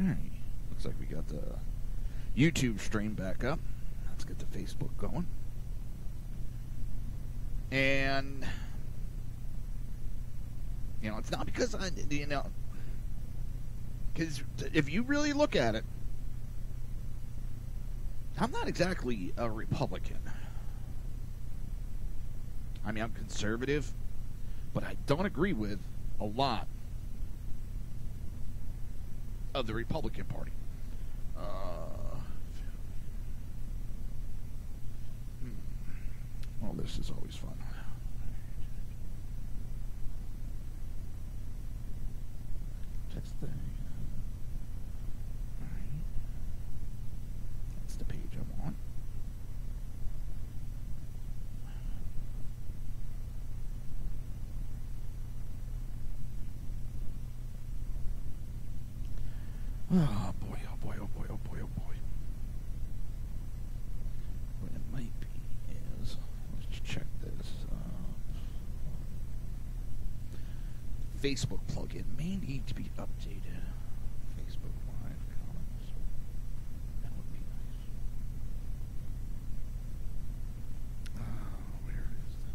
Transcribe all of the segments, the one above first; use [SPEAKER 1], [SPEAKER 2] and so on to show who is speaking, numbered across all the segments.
[SPEAKER 1] Alright. Looks like we got the YouTube stream back up. Let's get the Facebook going. And, you know, it's not because because if you really look at it, I'm not exactly a Republican. I mean, I'm conservative, but I don't agree with a lot of the Republican Party. Well, this is always fun. Text thing. All right. That's the page I'm on. Oh boy, oh boy, oh boy, oh boy, oh boy. What it might be is, let's check this. Facebook plugin may need to be updated. Facebook Live comments. That would be nice. Where is that?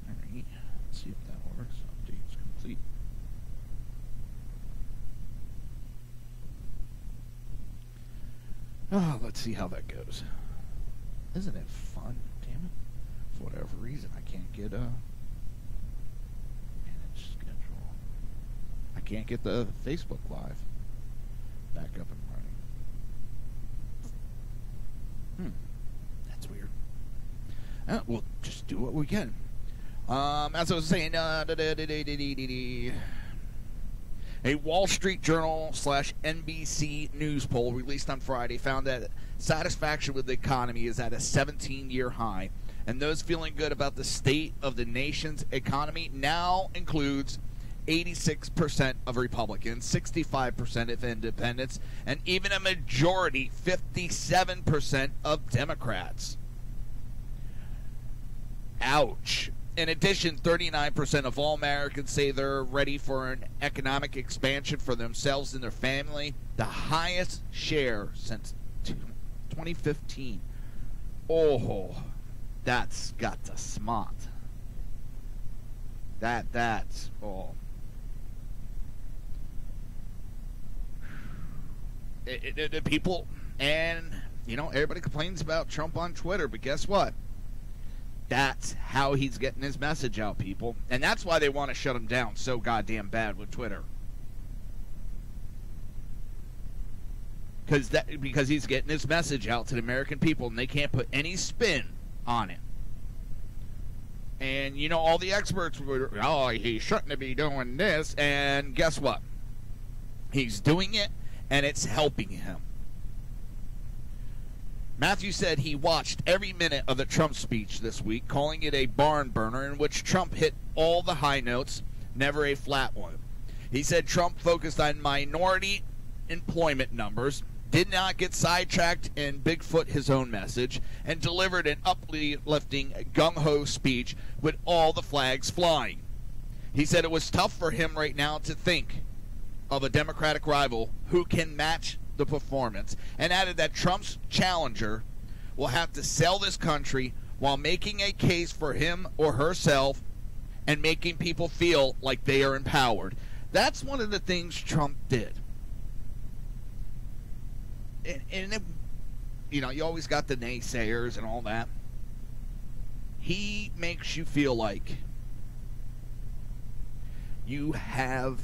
[SPEAKER 1] Alright, let's see if that works. Update's complete. Oh, let's see how that goes. Isn't it fun? Damn it. For whatever reason, I can't get manage schedule. I can't get the Facebook Live back up and running. That's weird. We'll just do what we can. As I was saying, a Wall Street Journal / NBC News poll released on Friday found that satisfaction with the economy is at a 17-year high, and those feeling good about the state of the nation's economy now includes 86% of Republicans, 65% of independents, and even a majority, 57% of Democrats. Ouch. In addition, 39% of all Americans say they're ready for an economic expansion for themselves and their family, the highest share since 2015. Oh, that's got to smart. That's, oh. People, and, you know, everybody complains about Trump on Twitter, but guess what? That's how he's getting his message out, people. And that's why they want to shut him down so goddamn bad with Twitter. Because he's getting his message out to the American people, and they can't put any spin on it. And, you know, all the experts were, oh, he shouldn't be doing this. And guess what? He's doing it, and it's helping him. Matthew said he watched every minute of the Trump speech this week, calling it a barn burner in which Trump hit all the high notes, never a flat one. He said Trump focused on minority employment numbers, did not get sidetracked in Bigfoot his own message, and delivered an uplifting, gung-ho speech with all the flags flying. He said it was tough for him right now to think of a Democratic rival who can match the performance, and added that Trump's challenger will have to sell this country while making a case for him or herself and making people feel like they are empowered. That's one of the things Trump did. And it, you know, you always got the naysayers and all that. He makes you feel like you have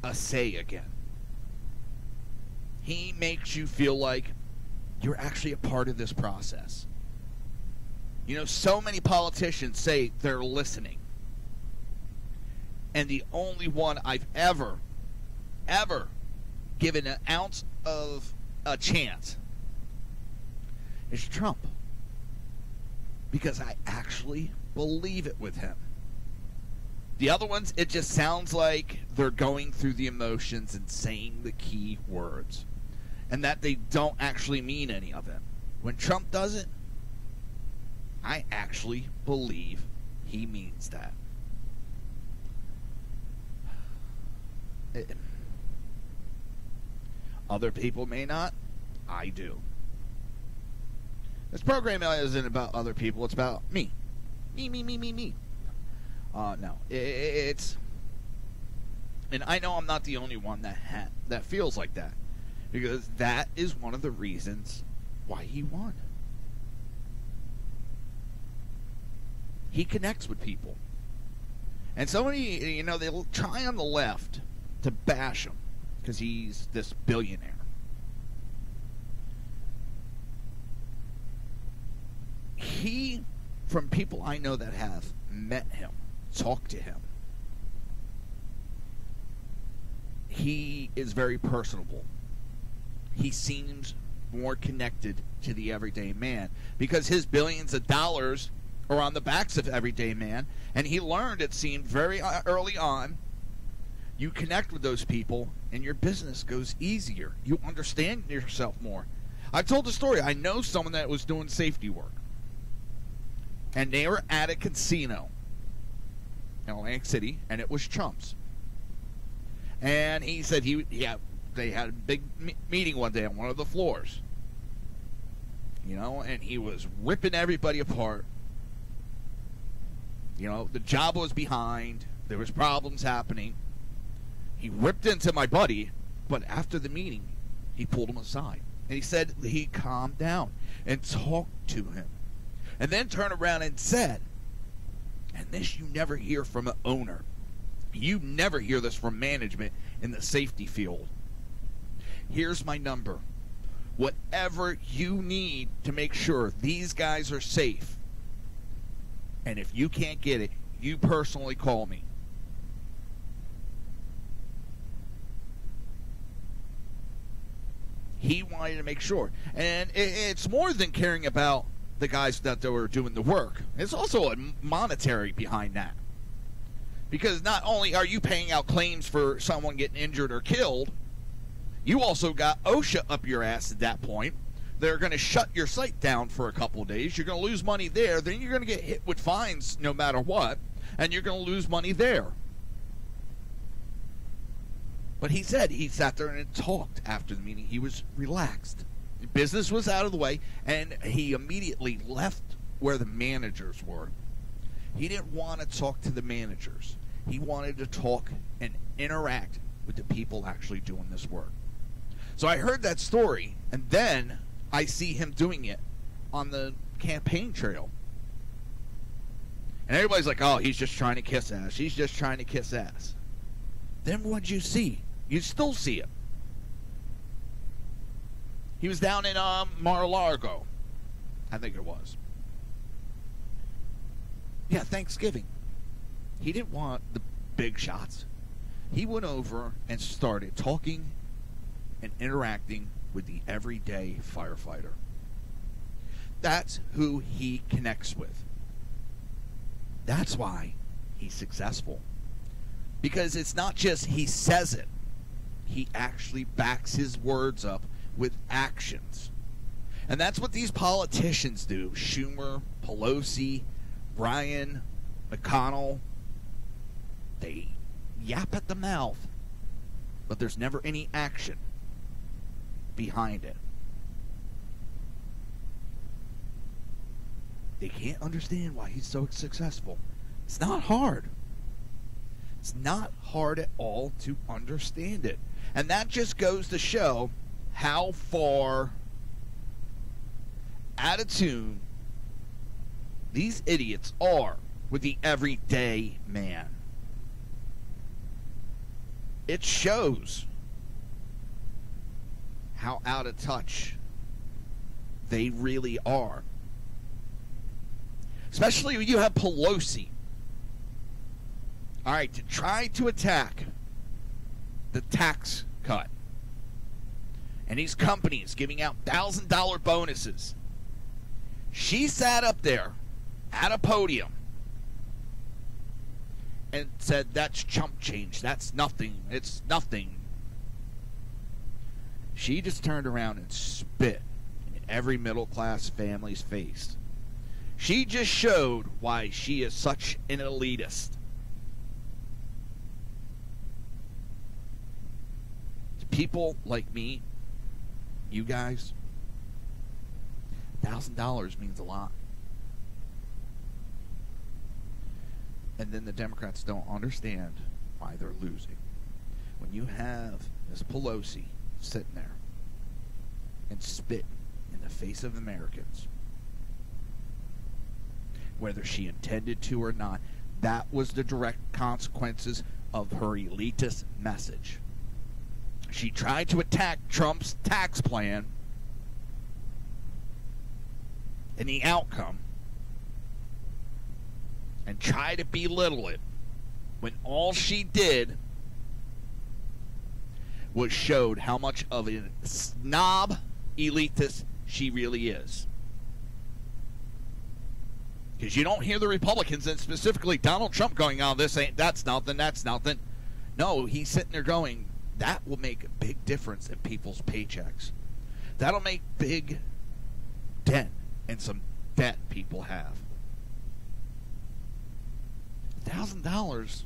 [SPEAKER 1] a say again. He makes you feel like you're actually a part of this process. You know, so many politicians say they're listening. And the only one I've ever given an ounce of a chance is Trump. Because I actually believe it with him. The other ones, it just sounds like they're going through the emotions and saying the key words. And that they don't actually mean any of it. When Trump does it, I actually believe he means that. Other people may not. I do. This program isn't about other people. It's about me. Me. No. It's... And I know I'm not the only one that feels like that. Because that is one of the reasons why he won. He connects with people. And so many, they try on the left to bash him because he's this billionaire. He, from people I know that have met him, talked to him, he is very personable. He seems more connected to the everyday man because his billions of dollars are on the backs of everyday man, and he learned, it seemed very early on, you connect with those people and your business goes easier. You understand yourself more. I've told the story. I know someone that was doing safety work, and they were at a casino in Atlantic City, and it was Trump's. And he said they had a big meeting one day on one of the floors, and he was ripping everybody apart. The job was behind. There was problems happening. He ripped into my buddy, but after the meeting, he pulled him aside. And he said he calmed down and talked to him. And then turned around and said, and this you never hear from an owner. You never hear this from management in the safety field. Here's my number. Whatever you need to make sure these guys are safe, and if you can't get it, you personally call me. He wanted to make sure. And it's more than caring about the guys that were doing the work. It's also a monetary behind that. Because not only are you paying out claims for someone getting injured or killed, you also got OSHA up your ass at that point. They're going to shut your site down for a couple of days. You're going to lose money there. Then you're going to get hit with fines no matter what. And you're going to lose money there. But he said he sat there and talked after the meeting. He was relaxed. The business was out of the way. And he immediately left where the managers were. He didn't want to talk to the managers. He wanted to talk and interact with the people actually doing this work. So I heard that story, and then I see him doing it on the campaign trail. And everybody's like, oh, he's just trying to kiss ass. He's just trying to kiss ass. Then what'd you see? You still see it. He was down in Mar-a-Lago, I think it was. Yeah, Thanksgiving. He didn't want the big shots. He went over and started talking and interacting with the everyday firefighter. That's who he connects with. That's why he's successful. Because it's not just he says it. He actually backs his words up with actions. And that's what these politicians do. Schumer, Pelosi, Bryan, McConnell. They yap at the mouth, but there's never any action behind it. They can't understand why he's so successful. It's not hard. It's not hard at all to understand it. And that just goes to show how far out of tune these idiots are with the everyday man. It shows how out of touch they really are. Especially when you have Pelosi. All right, to try to attack the tax cut. And these companies giving out $1,000 bonuses. She sat up there at a podium and said, that's chump change. That's nothing. It's nothing. She just turned around and spit in every middle-class family's face. She just showed why she is such an elitist. People like me, you guys, $1,000 means a lot. And then the Democrats don't understand why they're losing. When you have Ms. Pelosi sitting there and spitting in the face of Americans, whether she intended to or not, that was the direct consequences of her elitist message. She tried to attack Trump's tax plan and the outcome and try to belittle it when all she did was showed how much of a snob elitist she really is. Because you don't hear the Republicans, and specifically Donald Trump, going, oh, that's nothing. No, he's sitting there going, that will make a big difference in people's paychecks. That'll make big dent in some debt people have. $1,000,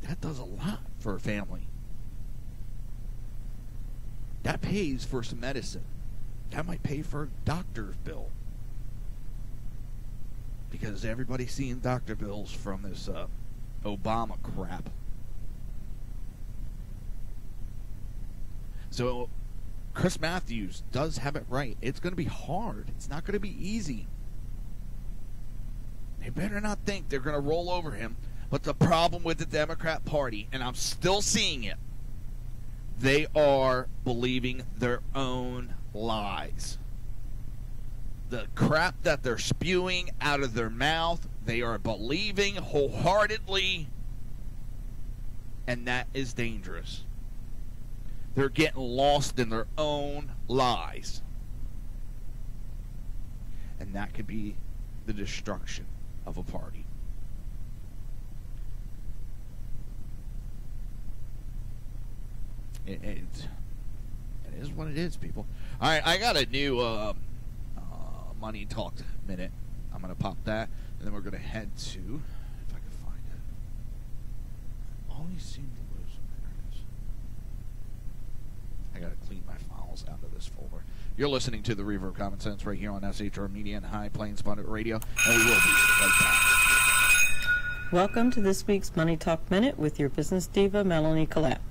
[SPEAKER 1] that does a lot for a family. That pays for some medicine. That might pay for a doctor's bill. Because everybody's seeing doctor bills from this Obama crap. So Chris Matthews does have it right. It's going to be hard. It's not going to be easy. They better not think they're going to roll over him. But the problem with the Democrat Party, and I'm still seeing it, they are believing their own lies. The crap that they're spewing out of their mouth, they are believing wholeheartedly, and that is dangerous. They're getting lost in their own lies. And that could be the destruction of a party. It is what it is, people. All right, I got a new Money Talk minute. I'm going to pop that, and then we're going to head to, if I can find it. Always seem to lose it. There it is. I got to clean my files out of this folder. You're listening to the Reaver of Common Sense right here on SHR Media and High Plains Pundit Radio, and we will be right back.
[SPEAKER 2] Welcome to this week's Money Talk Minute with your business diva, Melanie Collette.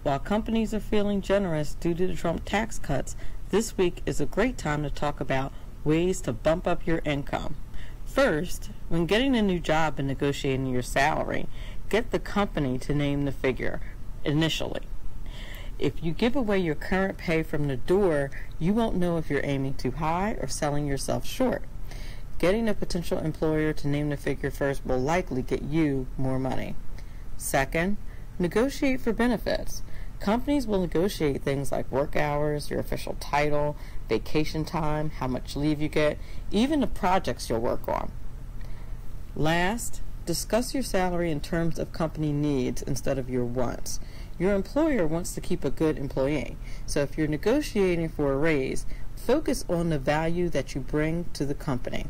[SPEAKER 2] While companies are feeling generous due to the Trump tax cuts, this week is a great time to talk about ways to bump up your income. First, when getting a new job and negotiating your salary, get the company to name the figure initially. If you give away your current pay from the door, you won't know if you're aiming too high or selling yourself short. Getting a potential employer to name the figure first will likely get you more money. Second, negotiate for benefits. Companies will negotiate things like work hours, your official title, vacation time, how much leave you get, even the projects you'll work on. Last, discuss your salary in terms of company needs instead of your wants. Your employer wants to keep a good employee, so if you're negotiating for a raise, focus on the value that you bring to the company.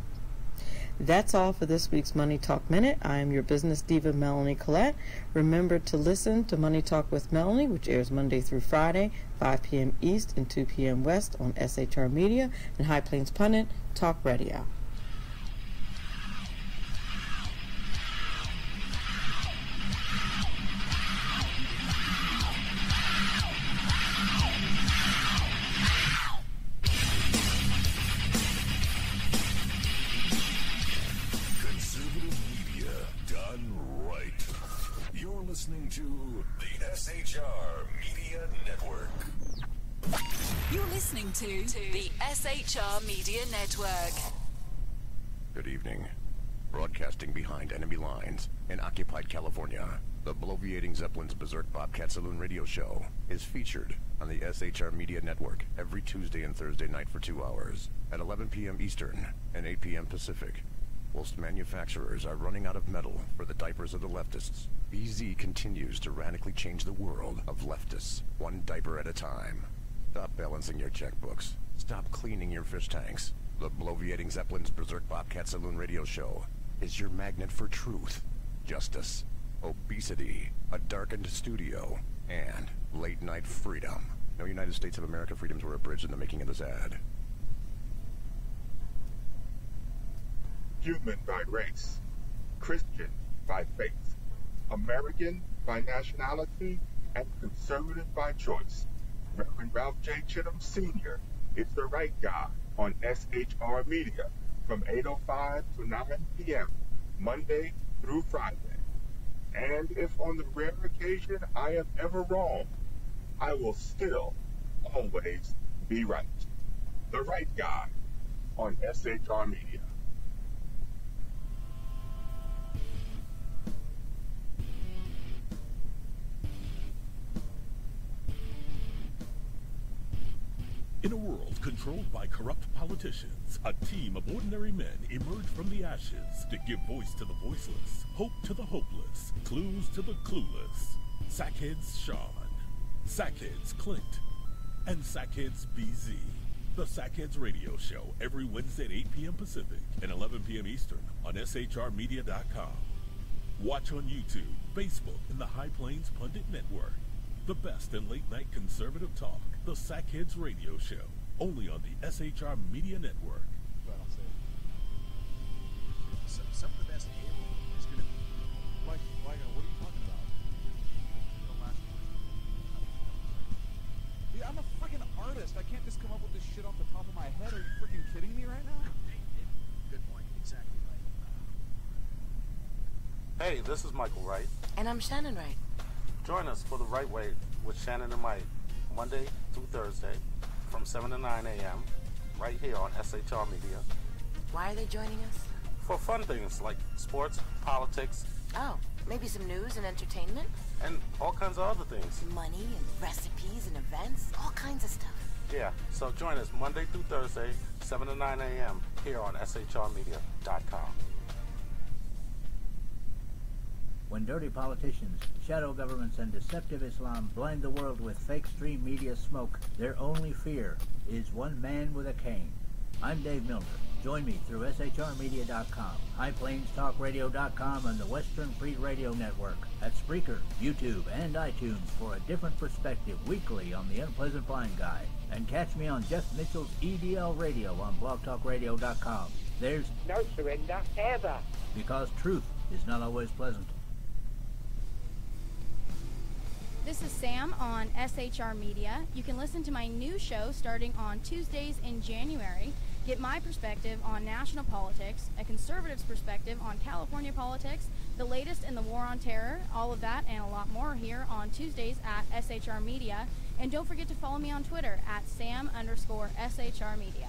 [SPEAKER 2] That's all for this week's Money Talk Minute. I am your business diva, Melanie Collette. Remember to listen to Money Talk with Melanie, which airs Monday through Friday, 5 p.m. East and 2 p.m. West on SHR Media and High Plains Pundit Talk Radio.
[SPEAKER 3] Listening to the SHR Media Network.
[SPEAKER 4] You're listening to the SHR Media Network.
[SPEAKER 3] Good evening. Broadcasting behind enemy lines in occupied California, the bloviating Zeppelin's Berserk Bobcat Saloon radio show is featured on the SHR Media Network every Tuesday and Thursday night for 2 hours at 11 p.m. Eastern and 8 p.m. Pacific. Whilst manufacturers are running out of metal for the diapers of the leftists, BZ continues to radically change the world of leftists, one diaper at a time. Stop balancing your checkbooks. Stop cleaning your fish tanks. The bloviating Zeppelin's Berserk Bobcat Saloon radio show is your magnet for truth, justice, obesity, a darkened studio, and late-night freedom. No United States of America freedoms were abridged in the making of this ad.
[SPEAKER 5] Human by race, Christian by faith, American by nationality, and conservative by choice. Reverend Ralph J. Chittum Sr. is the right guy on SHR Media from 8:05 to 9 p.m., Monday through Friday. And if on the rare occasion I am ever wrong, I will still always be right. The right guy on SHR Media.
[SPEAKER 6] In a world controlled by corrupt politicians, a team of ordinary men emerge from the ashes to give voice to the voiceless, hope to the hopeless, clues to the clueless. Sackheads Sean, Sackheads Clint, and Sackheads BZ. The Sackheads Radio Show every Wednesday at 8 p.m. Pacific and 11 p.m. Eastern on shrmedia.com. Watch on YouTube, Facebook, and the High Plains Pundit Network. The best in late-night conservative talk, the Sackheads Radio Show, only on the SHR Media Network.
[SPEAKER 7] But I'll say it. Some of the best cable is going to be... Like, what are you talking about? The last one. Dude, I'm a freaking artist. I can't just come up with this shit off the top of my head. Are you freaking kidding me right now? Good point. Exactly right.
[SPEAKER 8] Hey, this is Michael Wright.
[SPEAKER 9] And I'm Shannon Wright.
[SPEAKER 8] Join us for The Right Way with Shannon and Mike, Monday through Thursday from 7 to 9 a.m. right here on SHR Media.
[SPEAKER 9] Why are they joining us?
[SPEAKER 8] For fun things like sports, politics.
[SPEAKER 9] Oh, maybe some news and entertainment?
[SPEAKER 8] And all kinds of other things.
[SPEAKER 9] Money and recipes and events, all kinds of stuff.
[SPEAKER 8] Yeah, so join us Monday through Thursday, 7 to 9 a.m. here on shrmedia.com.
[SPEAKER 10] When dirty politicians, shadow governments, and deceptive Islam blind the world with fake stream media smoke, their only fear is one man with a cane. I'm Dave Milner. Join me through shrmedia.com, highplainstalkradio.com, and the Western Free Radio Network at Spreaker, YouTube, and iTunes for a different perspective weekly on the Unpleasant Blind Guy. And catch me on Jeff Mitchell's EDL Radio on blogtalkradio.com. There's
[SPEAKER 11] no surrender ever,
[SPEAKER 10] because truth is not always pleasant.
[SPEAKER 12] This is Sam on SHR Media. You can listen to my new show starting on Tuesdays in January. Get my perspective on national politics, a conservative's perspective on California politics, the latest in the war on terror, all of that and a lot more here on Tuesdays at SHR Media. And don't forget to follow me on Twitter at Sam_SHR Media.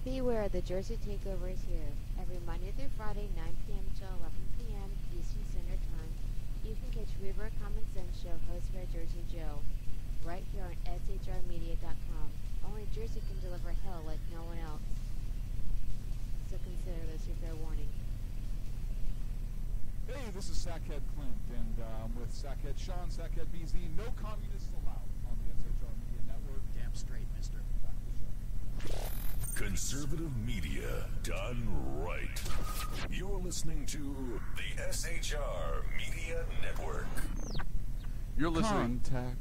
[SPEAKER 13] Beware, the Jersey Takeover is here. Every Monday through Friday, 9 p.m. to 11 p.m. Eastern Standard Time. You can catch Reaver of Common Sense show hosted by Jersey Joe, right here on shrmedia.com. Only Jersey can deliver hell like no one else. So consider this your fair warning.
[SPEAKER 7] Hey, this is Sackhead Clint, and I'm with Sackhead Sean, Sackhead BZ. No communists allowed on the SHR Media Network. Damn straight, mister. Back to the show.
[SPEAKER 6] Conservative media done right. You're listening to the SHR Media Network.
[SPEAKER 7] You're listening. Contact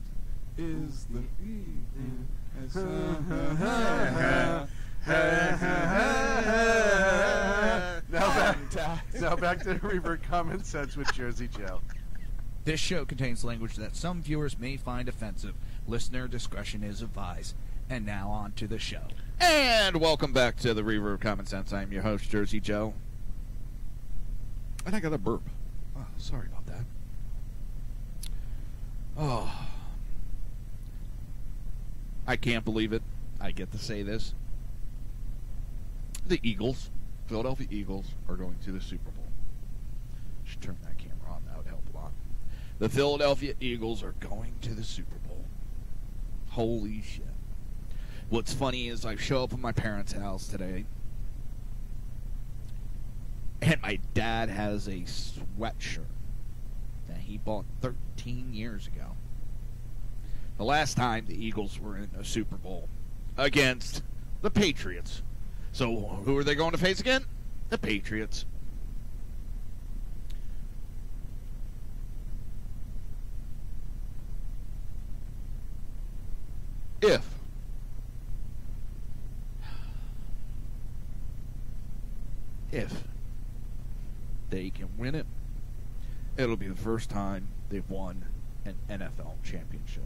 [SPEAKER 7] is the
[SPEAKER 14] Now back to Reaver of Common Sense with Jersey Joe.
[SPEAKER 1] This show contains language that some viewers may find offensive. Listener discretion is advised. And now on to the show. And welcome back to the Reaver of Common Sense. I'm your host, Jersey Joe. And I got a burp. Oh, sorry about that. Oh. I can't believe it. I get to say this. The Eagles, Philadelphia Eagles, are going to the Super Bowl. Should turn that camera on. That would help a lot. The Philadelphia Eagles are going to the Super Bowl. Holy shit. What's funny is I show up at my parents' house today, and my dad has a sweatshirt, that he bought 13 years ago. The last time the Eagles were in a Super Bowl against the Patriots. So who are they going to face again? The Patriots. If they can win it, it'll be the first time they've won an NFL championship.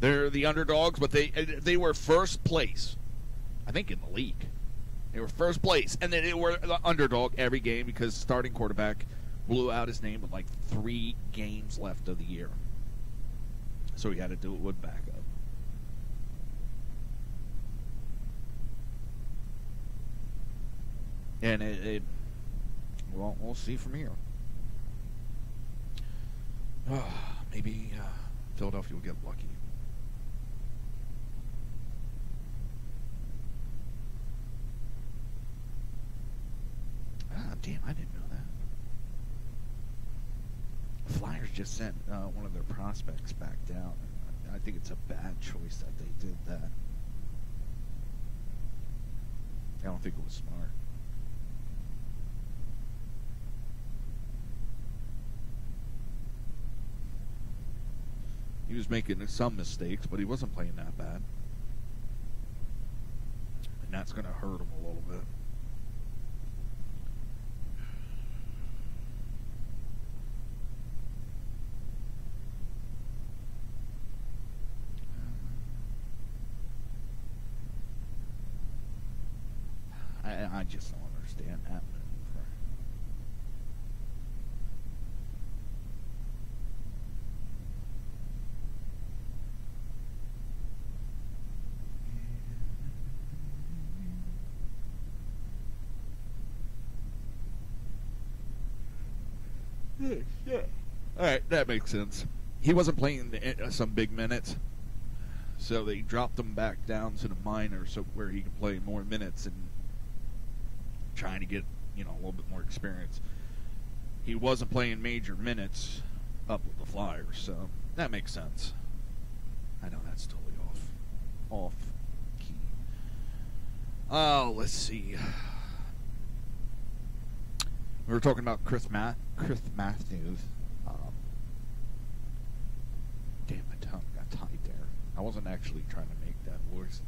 [SPEAKER 1] They're the underdogs, but they were first place, I think, in the league. They were first place, and they were the underdog every game because starting quarterback blew out his name with like 3 games left of the year. So he had to do it with backup. And well, we'll see from here. Maybe Philadelphia will get lucky. Damn, I didn't know that. Flyers just sent one of their prospects back down. I think it's a bad choice that they did that. I don't think it was smart. He was making some mistakes, but he wasn't playing that bad. And that's going to hurt him a little bit. I just don't understand that maneuver. Yeah. All right, that makes sense. He wasn't playing some big minutes, so they dropped him back down to the minors, so where he could play more minutes and trying to get, a little bit more experience. He wasn't playing major minutes up with the Flyers, so that makes sense. I know that's totally off key. Oh, let's see. We were talking about Chris Matthews. Damn, my tongue got tied there. I wasn't actually trying to make that voice.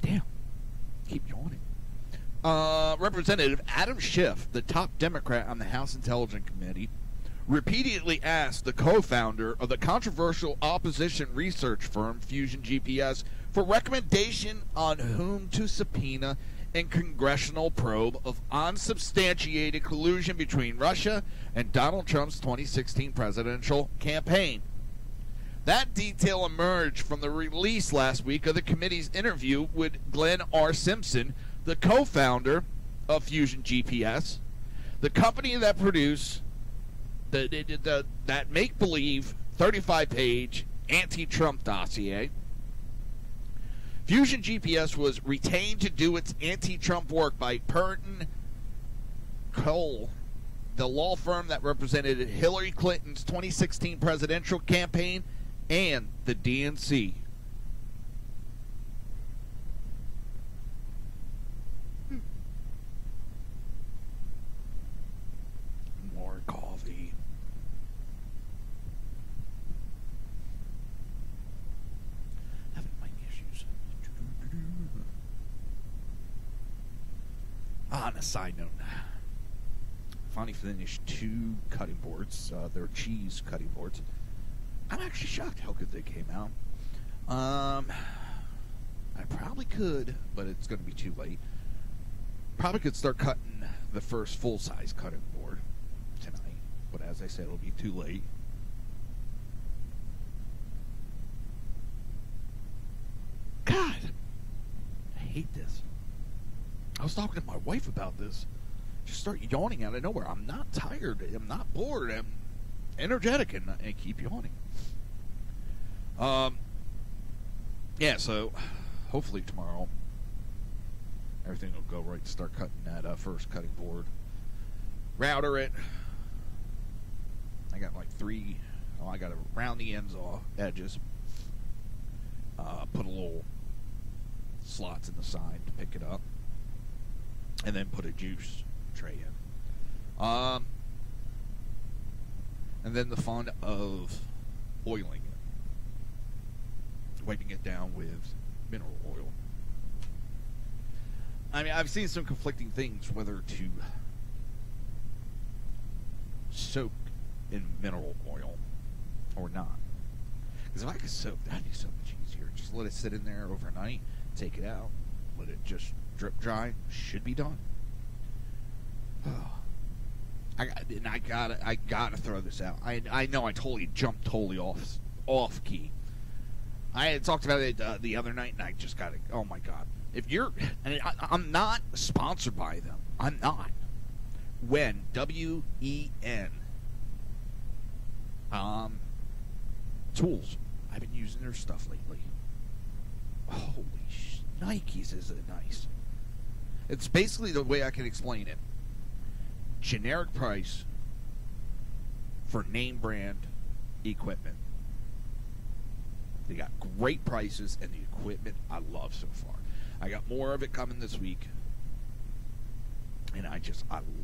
[SPEAKER 1] Damn. Keep yawning. Representative Adam Schiff, the top Democrat on the House Intelligence Committee, repeatedly asked the co-founder of the controversial opposition research firm Fusion GPS for recommendation on whom to subpoena in congressional probe of unsubstantiated collusion between Russia and Donald Trump's 2016 presidential campaign. That detail emerged from the release last week of the committee's interview with Glenn R. Simpson, the co-founder of Fusion GPS, the company that produced that make-believe 35-page anti-Trump dossier. Fusion GPS was retained to do its anti-Trump work by pertinent, the law firm that represented Hillary Clinton's 2016 presidential campaign, and the DNC. More coffee. Having mic issues. On a side note, finally finished 2 cutting boards. They're cheese cutting boards. I'm actually shocked how good they came out. I probably could, but it's going to be too late. Probably could start cutting the first full-size cutting board tonight, but as I said, it'll be too late. God, I hate this. I was talking to my wife about this. Just start yawning out of nowhere. I'm not tired. I'm not bored. I'm energetic, and I keep yawning. Yeah, so hopefully tomorrow everything will go right to start cutting that first cutting board. Router it. I got like I got to round the ends off, edges. Put a little slots in the side to pick it up. And then put a juice tray in. And then the fun of oiling it. Wiping it down with mineral oil. I mean, I've seen some conflicting things whether to soak in mineral oil or not. Because if I could soak, that'd be so much easier. Just let it sit in there overnight, take it out, let it just drip dry, should be done. I gotta throw this out. I know I jumped off key. I had talked about it the other night, and I just got to. Oh my God! If you're, and I'm not sponsored by them. I'm not. When WEN tools, I've been using their stuff lately. Holy Nikes, is it nice? It's basically the way I can explain it. Generic price for name brand equipment. They got great prices, and the equipment I love so far. I got more of it coming this week, and I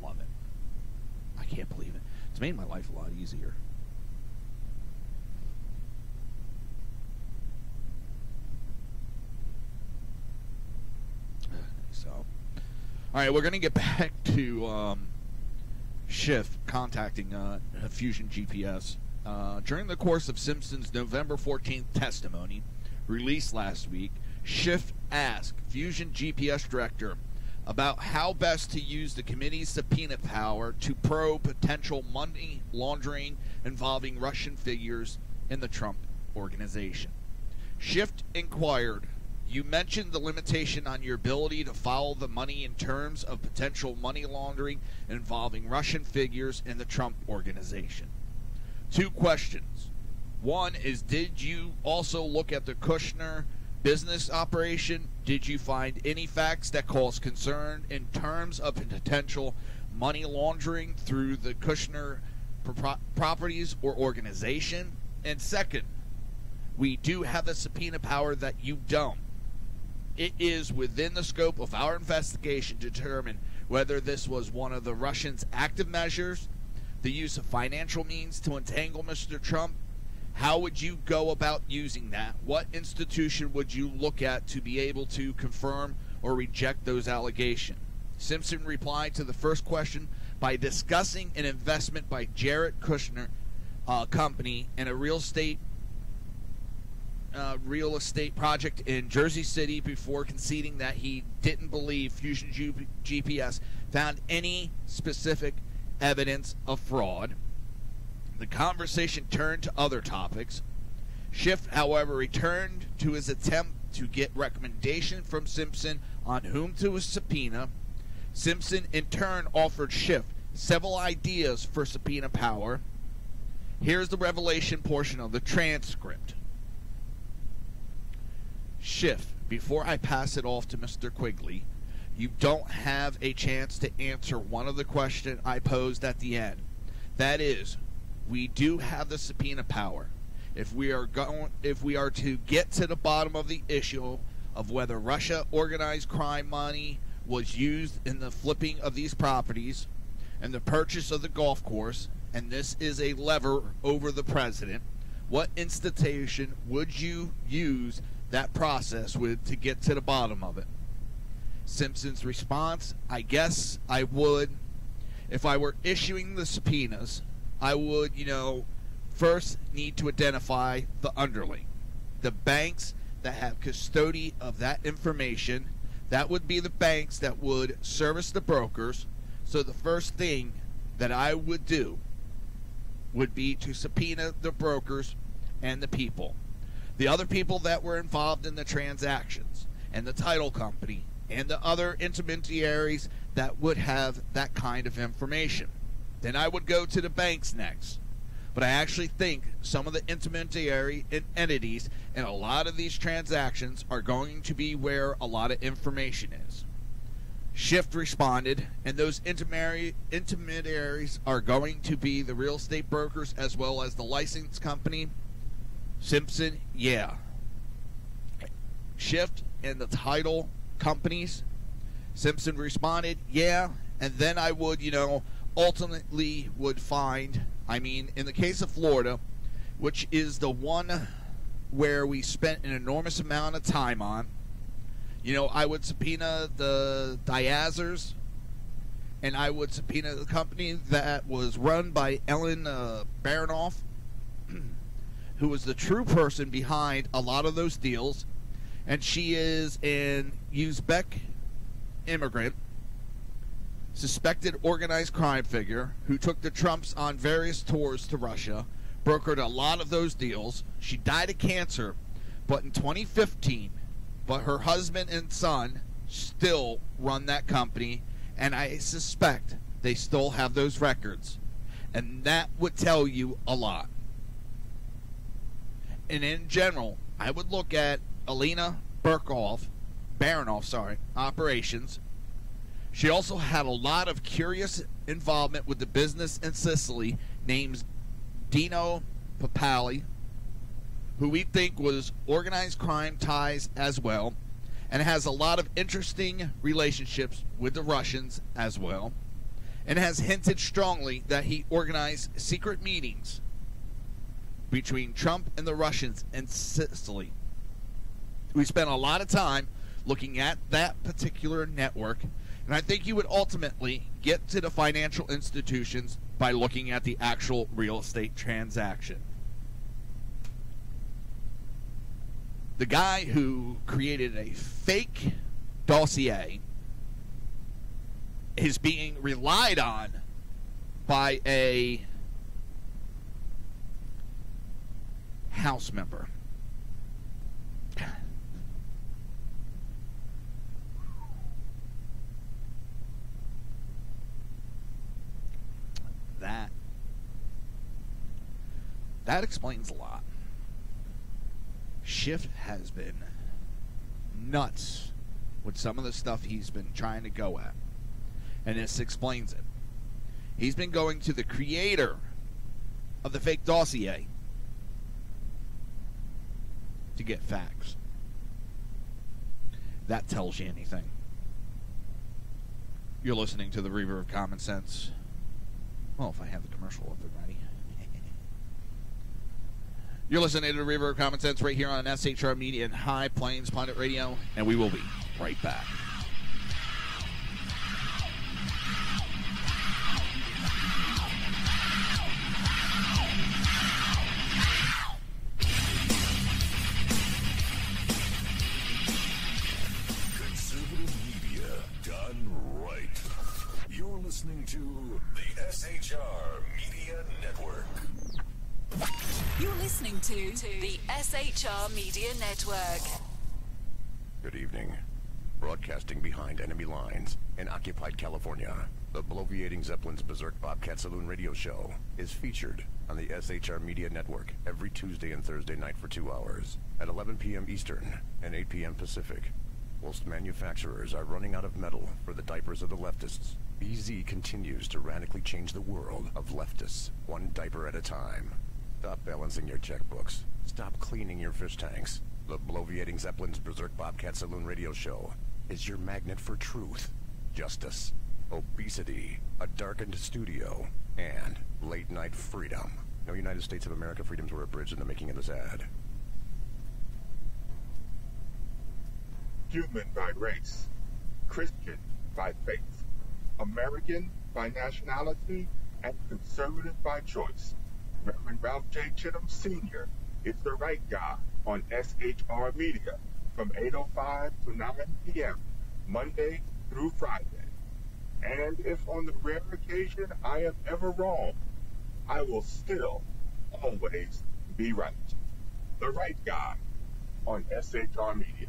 [SPEAKER 1] love it. I can't believe it. It's made my life a lot easier. So, all right, we're going to get back to Schiff contacting Fusion GPS. During the course of Simpson's November 14th testimony, released last week, Schiff asked Fusion GPS director about how best to use the committee's subpoena power to probe potential money laundering involving Russian figures in the Trump organization. Schiff inquired, "You mentioned the limitation on your ability to follow the money in terms of potential money laundering involving Russian figures in the Trump organization." 2 questions. One is, did you also look at the Kushner business operation? Did you find any facts that cause concern in terms of potential money laundering through the Kushner properties or organization? And second, we do have a subpoena power that you don't. It is within the scope of our investigation to determine whether this was one of the Russians' active measures, the use of financial means to entangle Mr. Trump. How would you go about using that? What institution would you look at to be able to confirm or reject those allegations? Simpson replied to the first question by discussing an investment by Jared Kushner company in a real estate project in Jersey City before conceding that he didn't believe Fusion GPS found any specific evidence of fraud. The conversation turned to other topics. Schiff, however, returned to his attempt to get recommendation from Simpson on whom to subpoena. Simpson, in turn, offered Schiff several ideas for subpoena power. Here's the revelation portion of the transcript. Schiff, before I pass it off to Mr. Quigley, you don't have a chance to answer one of the questions I posed at the end. That is, we do have the subpoena power. If we are to get to the bottom of the issue of whether Russia organized crime money was used in the flipping of these properties and the purchase of the golf course, and this is a lever over the president, what institution would you use that process with to get to the bottom of it? Simpson's response, I guess I would, if I were issuing the subpoenas, I would, first need to identify the underling. The banks that have custody of that information, that would be the banks that would service the brokers. So the first thing that I would do would be to subpoena the brokers and the people. The other people that were involved in the transactions, and the title company, and the other intermediaries that would have that kind of information. Then I would go to the banks next. But I actually think some of the intermediary entities in a lot of these transactions are going to be where a lot of information is. Shift responded, and those intermediaries are going to be the real estate brokers as well as the license company. Simpson, yeah. Shift and the title companies. Simpson responded, yeah. And then I would, ultimately would find, in the case of Florida, which is the one where we spent an enormous amount of time on, I would subpoena the Diazers, and I would subpoena the company that was run by Ellen Baranoff, who was the true person behind a lot of those deals. And she is an Uzbek immigrant, suspected organized crime figure, who took the Trumps on various tours to Russia, brokered a lot of those deals. She died of cancer, but in 2015, her husband and son still run that company, and I suspect they still have those records. And that would tell you a lot. And in general, I would look at Alina Baranoff, operations. She also had a lot of curious involvement with the business in Sicily named Dino Papali, who we think was organized crime ties as well, and has a lot of interesting relationships with the Russians as well, and has hinted strongly that he organized secret meetings between Trump and the Russians in Sicily. We spent a lot of time looking at that particular network, and I think you would ultimately get to the financial institutions by looking at the actual real estate transaction. The guy who created a fake dossier is being relied on by a House member. That explains a lot. Schiff has been nuts with some of the stuff he's been trying to go at. And this explains it. He's been going to the creator of the fake dossier to get facts. That tells you anything. You're listening to the Reaver of Common Sense. Well, if I have the commercial up and ready. You're listening to the Reaver of Common Sense right here on SHR Media and High Plains Planet Radio, and we will be right back.
[SPEAKER 3] Conservative media done right. You're listening to the SHR Media Network.
[SPEAKER 4] You're listening to the SHR Media Network.
[SPEAKER 3] Good evening. Broadcasting behind enemy lines in occupied California, the bloviating Zeppelin's Berserk Bobcat Saloon radio show is featured on the SHR Media Network every Tuesday and Thursday night for 2 hours at 11 p.m. Eastern and 8 p.m. Pacific. Whilst manufacturers are running out of metal for the diapers of the leftists, BZ continues to radically change the world of leftists, one diaper at a time. Stop balancing your checkbooks. Stop cleaning your fish tanks. The bloviating Zeppelin's Berserk Bobcat Saloon radio show is your magnet for truth, justice, obesity, a darkened studio, and late-night freedom. No United States of America freedoms were abridged in the making of this ad.
[SPEAKER 5] Human by race, Christian by faith, American by nationality, and conservative by choice. Reverend Ralph J. Chittum Sr. is the right guy on SHR Media from 8:05 to 9 p.m. Monday through Friday. And if on the rare occasion I am ever wrong, I will still always be right. The right guy on SHR Media.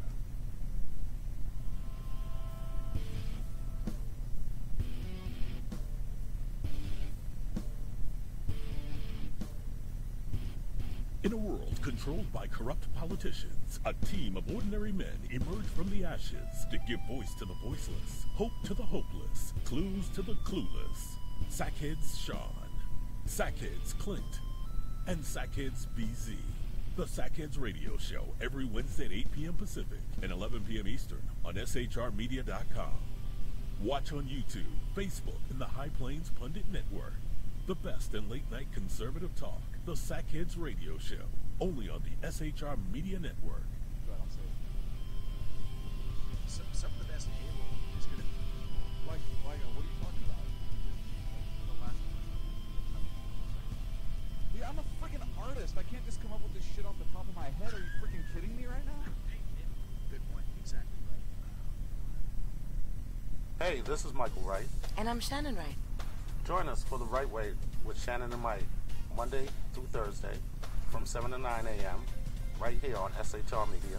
[SPEAKER 6] In a world controlled by corrupt politicians, a team of ordinary men emerge from the ashes to give voice to the voiceless, hope to the hopeless, clues to the clueless. Sackheads Sean, Sackheads Clint, and Sackheads BZ. The Sackheads Radio Show every Wednesday at 8 p.m. Pacific and 11 p.m. Eastern on shrmedia.com. Watch on YouTube, Facebook, and the High Plains Pundit Network. The best in late-night conservative talk. The Sackheads Radio Show, only on the SHR Media Network.
[SPEAKER 7] Some of the best A-roll is going to... Like, what are you talking about? The last one. Yeah, I'm a freaking artist. I can't just come up with this shit off the top of my head. Are you freaking kidding me right now? Good point. Exactly right.
[SPEAKER 8] Hey, this is Michael Wright.
[SPEAKER 9] And I'm Shannon Wright.
[SPEAKER 8] Join us for The Right Way with Shannon and Mike, Monday through Thursday from 7 to 9 a.m. right here on SHR Media.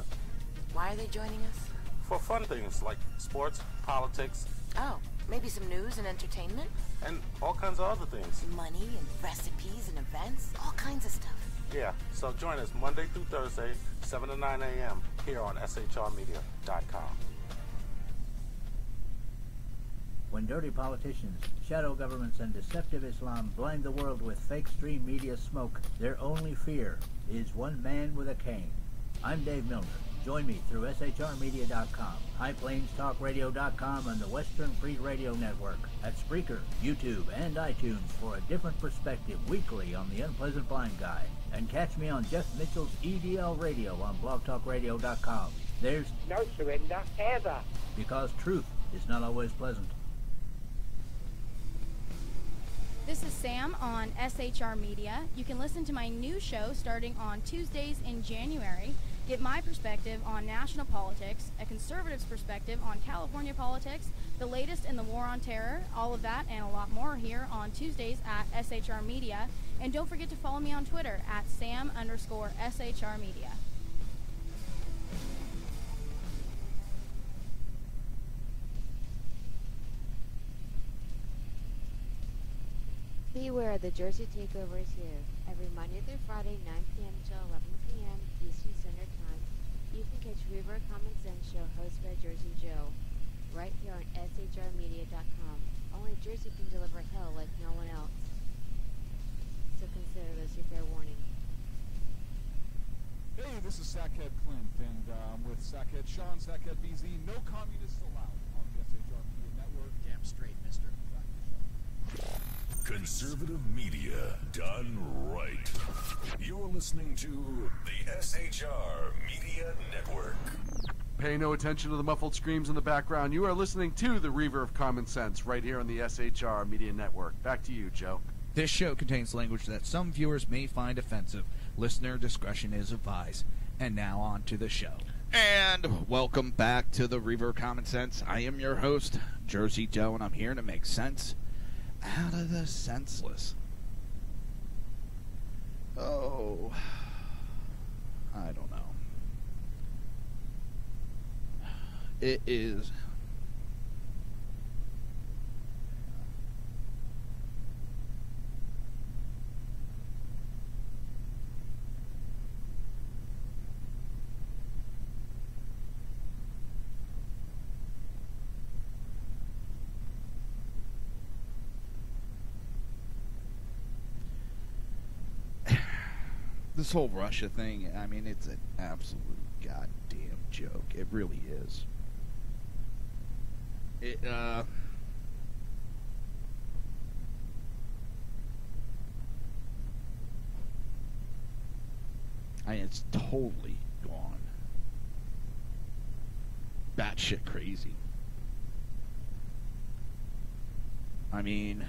[SPEAKER 9] Why are they joining us?
[SPEAKER 8] For fun things like sports, politics.
[SPEAKER 9] Oh, maybe some news and entertainment?
[SPEAKER 8] And all kinds of other things.
[SPEAKER 9] Money and recipes and events, all kinds of stuff.
[SPEAKER 8] Yeah, so join us Monday through Thursday, 7 to 9 a.m. here on shrmedia.com.
[SPEAKER 10] When dirty politicians, shadow governments, and deceptive Islam blind the world with fake stream media smoke, their only fear is one man with a cane. I'm Dave Milner. Join me through shrmedia.com, highplainstalkradio.com, and the Western Free Radio Network at Spreaker, YouTube, and iTunes for a different perspective weekly on the Unpleasant Blind Guy. And catch me on Jeff Mitchell's EDL Radio on blogtalkradio.com. There's
[SPEAKER 11] no surrender ever.
[SPEAKER 10] Because truth is not always pleasant.
[SPEAKER 12] This is Sam on SHR Media. You can listen to my new show starting on Tuesdays in January. Get my perspective on national politics, a conservative's perspective on California politics, the latest in the war on terror, all of that and a lot more here on Tuesdays at SHR Media. And don't forget to follow me on Twitter at Sam_SHR Media.
[SPEAKER 13] Beware, the Jersey Takeover is here. Every Monday through Friday, 9 p.m. to 11 p.m. Eastern Standard Time. You can catch Reaver of Common Sense show hosted by Jersey Joe right here on shrmedia.com. Only Jersey can deliver hell like no one else. So consider this your fair warning.
[SPEAKER 7] Hey, this is Sackhead Clint, and I'm with Sackhead Sean, Sackhead BZ. No communists allowed on the SHR Media Network. Damn straight, mister.
[SPEAKER 6] Conservative media done right.
[SPEAKER 3] You're listening to the SHR Media Network.
[SPEAKER 14] Pay no attention to the muffled screams in the background. You are listening to the Reaver of Common Sense right here on the SHR Media Network. Back to you, Joe.
[SPEAKER 1] This show contains language that some viewers may find offensive. Listener discretion is advised. And now on to the show. And welcome back to the Reaver of Common Sense. I am your host, Jersey Joe, and I'm here to make sense out of the senseless. Oh, I don't know. It is this whole Russia thing. I mean, it's an absolute goddamn joke. It really is. It's totally gone batshit crazy. I mean,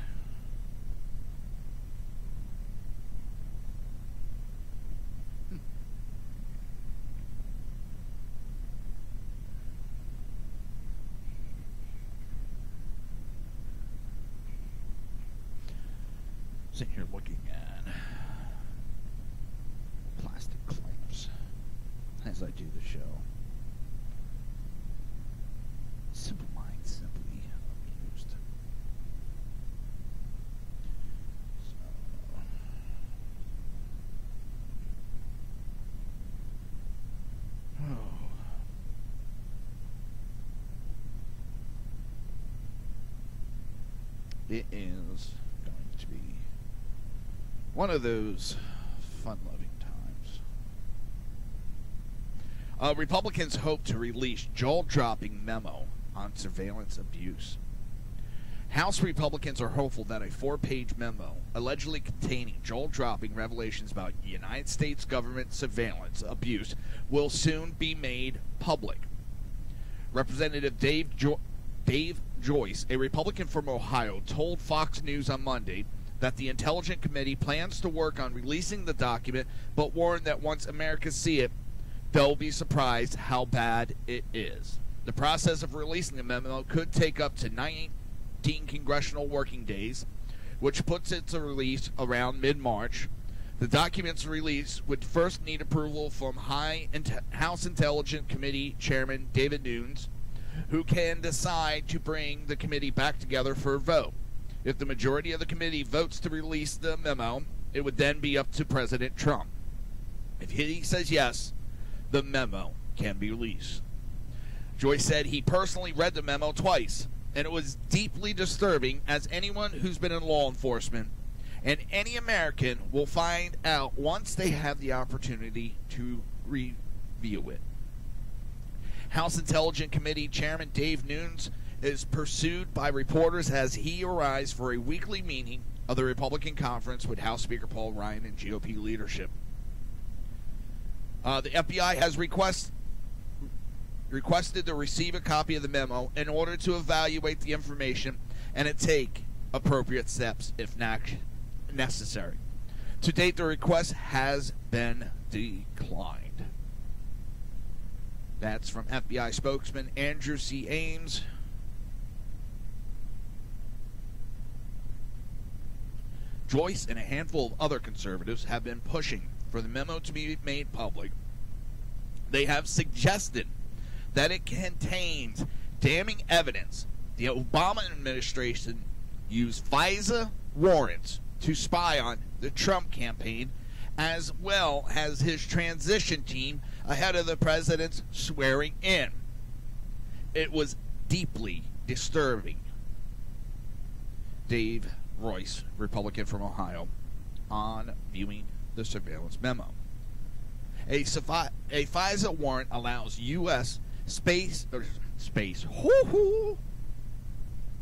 [SPEAKER 1] sitting here looking at plastic clamps as I do the show. Simple Minds simply amused. So, It is going to be one of those fun-loving times. Republicans hope to release jaw-dropping memo on surveillance abuse. House Republicans are hopeful that a 4-page memo allegedly containing jaw-dropping revelations about United States government surveillance abuse will soon be made public. Representative Dave Joyce, a Republican from Ohio, told Fox News on Monday that the Intelligence Committee plans to work on releasing the document, but warned that once Americans see it, they'll be surprised how bad it is. The process of releasing the memo could take up to 19 congressional working days, which puts it to release around mid-March. The document's release would first need approval from House Intelligence Committee Chairman David Nunes, who can decide to bring the committee back together for a vote. If the majority of the committee votes to release the memo, it would then be up to President Trump. If he says yes, the memo can be released. Joyce said he personally read the memo twice, and it was deeply disturbing, as anyone who's been in law enforcement and any American will find out once they have the opportunity to review it. House Intelligence Committee Chairman Dave Nunes is pursued by reporters as he arrives for a weekly meeting of the Republican conference with House Speaker Paul Ryan and GOP leadership. The FBI has requested to receive a copy of the memo in order to evaluate the information and to take appropriate steps if necessary. To date, the request has been declined. That's from FBI spokesman Andrew C. Ames. Joyce and a handful of other conservatives have been pushing for the memo to be made public. They have suggested that it contains damning evidence the Obama administration used FISA warrants to spy on the Trump campaign, as well as his transition team ahead of the president's swearing in. It was deeply disturbing. Dave Royce, Republican from Ohio, on viewing the surveillance memo. A FISA warrant allows U.S. space. Yeah,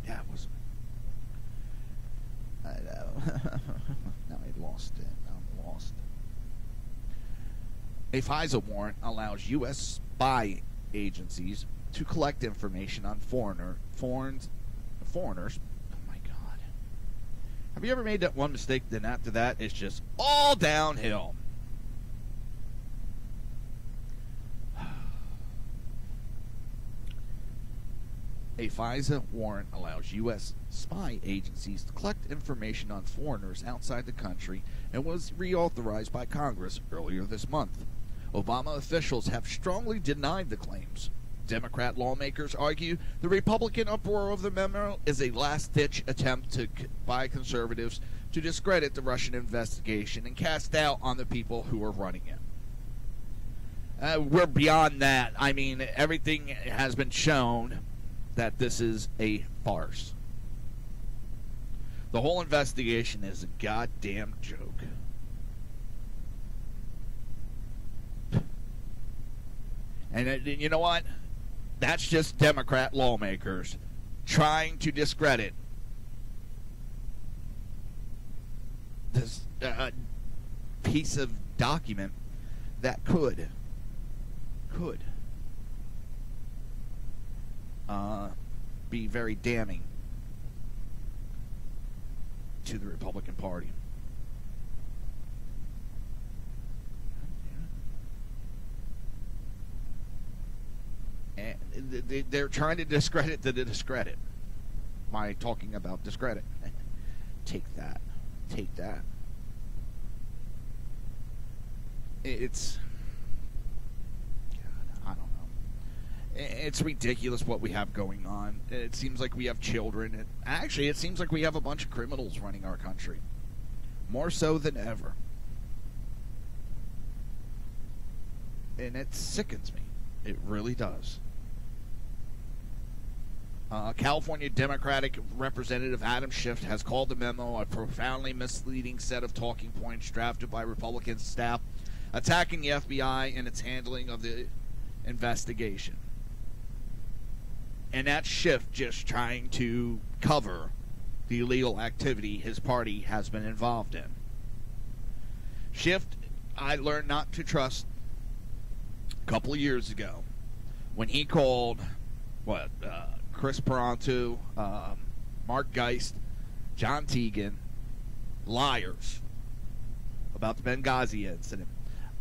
[SPEAKER 1] it was. I know. Now I lost it. I'm lost. A FISA warrant allows U.S. spy agencies to collect information on foreigners. Oh my God! Have you ever made that one mistake? Then after that, it's just all downhill. A FISA warrant allows U.S. spy agencies to collect information on foreigners outside the country and was reauthorized by Congress earlier this month. Obama officials have strongly denied the claims. Democrat lawmakers argue the Republican uproar of the memo is a last-ditch attempt by conservatives to discredit the Russian investigation and cast doubt on the people who are running it. We're beyond that. I mean, everything has been shown that this is a farce. The whole investigation is a goddamn joke. And you know what? That's just Democrat lawmakers trying to discredit this piece of document that could be very damning to the Republican Party. And they're trying to discredit the discredit by talking about discredit. Take that. Take that. It's... I don't know. It's ridiculous what we have going on. It seems like we have children. Actually, it seems like we have a bunch of criminals running our country. More so than ever. And it sickens me. It really does. California Democratic Representative Adam Schiff has called the memo a profoundly misleading set of talking points drafted by Republican staff attacking the FBI and its handling of the investigation. And that's Schiff just trying to cover the illegal activity his party has been involved in. Schiff, I learned not to trust a couple of years ago when he called Chris Parantu, Mark Geist, John Teagan liars about the Benghazi incident.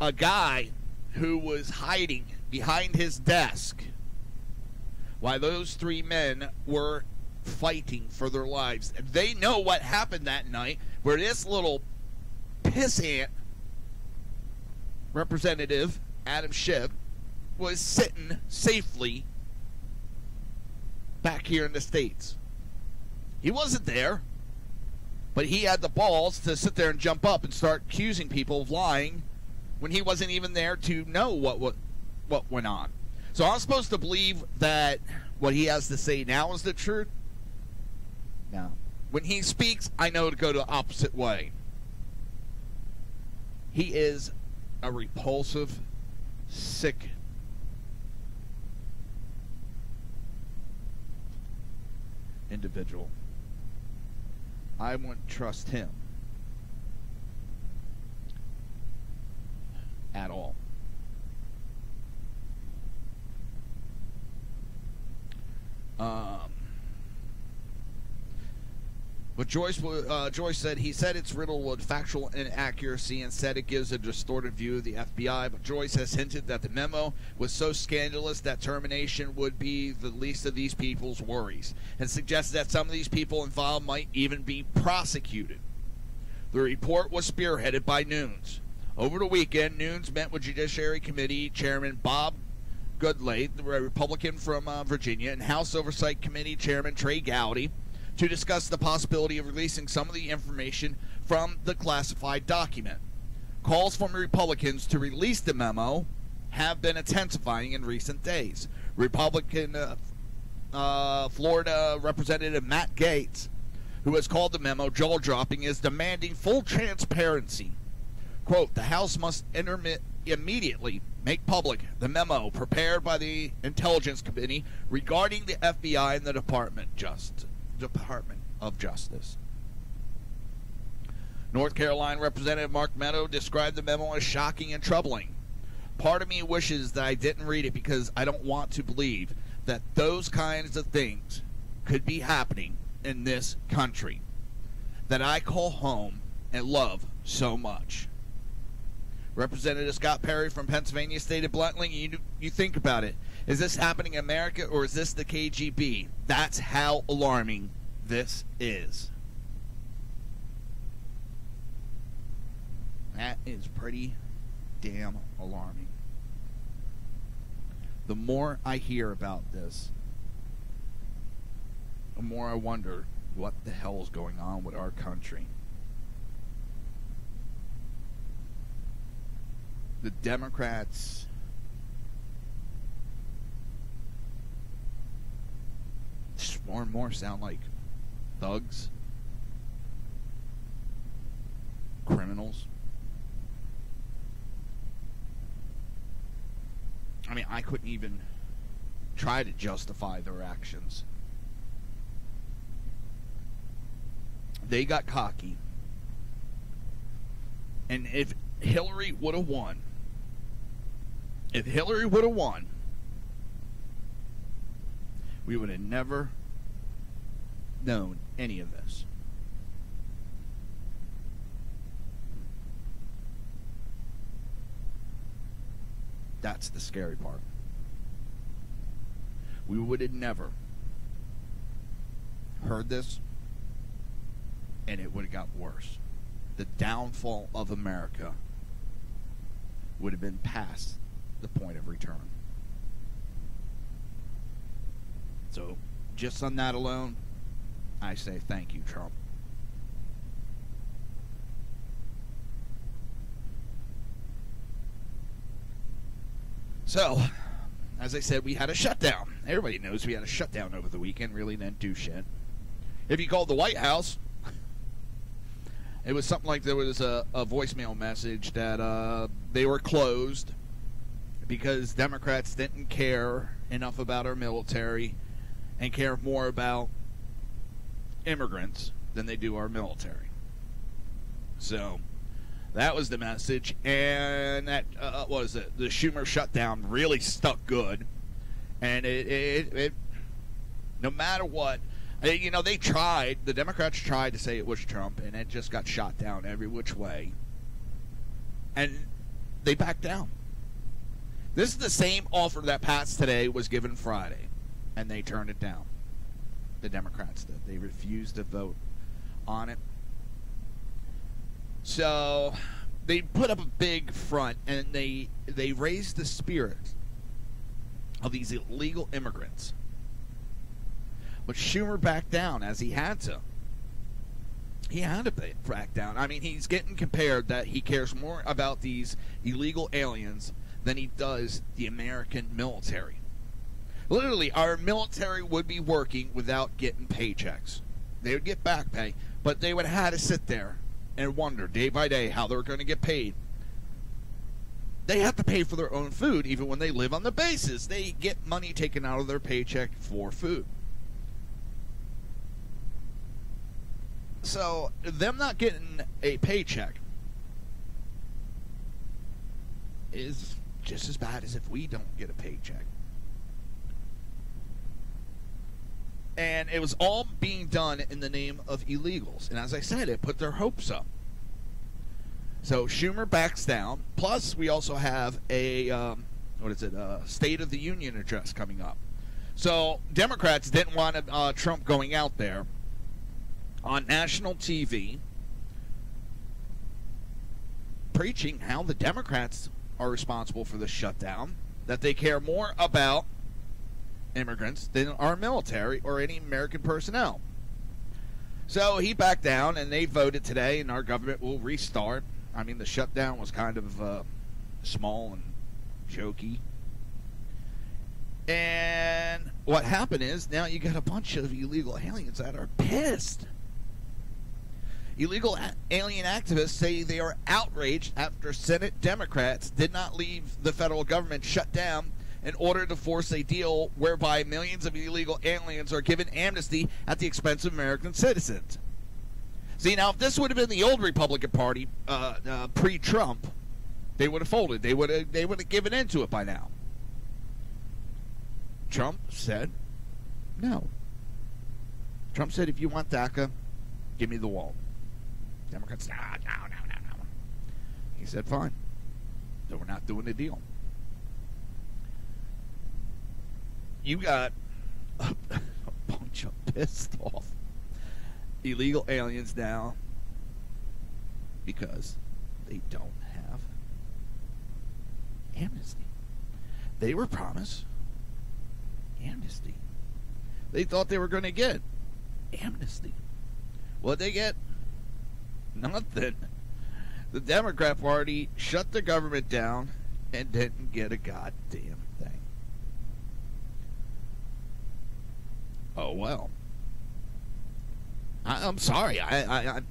[SPEAKER 1] A guy who was hiding behind his desk while those three men were fighting for their lives. They know what happened that night, where this little pissant representative, Adam Schiff, was sitting safely back here in the States. He wasn't there, but he had the balls to sit there and jump up and start accusing people of lying when he wasn't even there to know what went on. So I'm supposed to believe that what he has to say now is the truth? No. When he speaks, I know to go the opposite way. He is a repulsive, sick individual. I wouldn't trust him at all. But Joyce said, he said it's riddled with factual inaccuracy and said it gives a distorted view of the FBI. But Joyce has hinted that the memo was so scandalous that termination would be the least of these people's worries, and suggests that some of these people involved might even be prosecuted. The report was spearheaded by Nunes. Over the weekend, Nunes met with Judiciary Committee Chairman Bob Goodlay, the Republican from Virginia, and House Oversight Committee Chairman Trey Gowdy to discuss the possibility of releasing some of the information from the classified document. Calls from Republicans to release the memo have been intensifying in recent days. Republican Florida Representative Matt Gaetz, who has called the memo jaw-dropping, is demanding full transparency. Quote, the House must immediately make public the memo prepared by the Intelligence Committee regarding the FBI and the Department of Justice. North Carolina Representative Mark Meadow described the memo as shocking and troubling. Part of me wishes that I didn't read it because I don't want to believe that those kinds of things could be happening in this country that I call home and love so much. Representative Scott Perry from Pennsylvania stated bluntly, you think about it. Is this happening in America or is this the KGB? That's how alarming this is. That is pretty damn alarming. The more I hear about this, the more I wonder what the hell is going on with our country. The Democrats just more and more sound like thugs, criminals. I mean, I couldn't even try to justify their actions. They got cocky. And if Hillary would have won, we would have never known any of this. That's the scary part. We would have never heard this, and it would have got worse. The downfall of America would have been past the point of return. So, just on that alone, I say thank you, Trump. So, as I said, we had a shutdown. Everybody knows we had a shutdown over the weekend, really didn't do shit. If you called the White House, it was something like there was a voicemail message that they were closed because Democrats didn't care enough about our military and care more about immigrants than they do our military. So that was the message, and that what was it? The Schumer shutdown really stuck good, and it no matter what, you know, they tried. The Democrats tried to say it was Trump, and it just got shot down every which way, and they backed down. This is the same offer that passed today was given Friday, and they turned it down. The Democrats did. They refused to vote on it. So they put up a big front, and they raised the spirit of these illegal immigrants. But Schumer backed down, as he had to. He had to back down. I mean, he's getting compared that he cares more about these illegal aliens than he does the American military. Literally, our military would be working without getting paychecks. They would get back pay, but they would have had to sit there and wonder day by day how they're going to get paid. They have to pay for their own food even when they live on the bases. They get money taken out of their paycheck for food. So, them not getting a paycheck is just as bad as if we don't get a paycheck. And it was all being done in the name of illegals. And as I said, it put their hopes up. So Schumer backs down. Plus, we also have a, State of the Union address coming up. So Democrats didn't want Trump going out there on national TV preaching how the Democrats are responsible for the shutdown, that they care more about immigrants than our military or any American personnel. So he backed down, and they voted today, and our government will restart. I mean, the shutdown was kind of small and jokey. And what happened is now you got a bunch of illegal aliens that are pissed. Illegal alien activists say they are outraged after Senate Democrats did not leave the federal government shut down in order to force a deal whereby millions of illegal aliens are given amnesty at the expense of American citizens. See, now, if this would have been the old Republican Party pre-Trump, they would have folded. They would have given in to it by now. Trump said no. Trump said, if you want DACA, give me the wall. Democrats, no. He said, fine. So we're not doing the deal. You got a bunch of pissed off illegal aliens now because they don't have amnesty. They were promised amnesty. They thought they were going to get amnesty. What'd they get? Nothing. The Democrat Party shut the government down and didn't get a goddamn thing. Oh, well. I'm sorry. Now,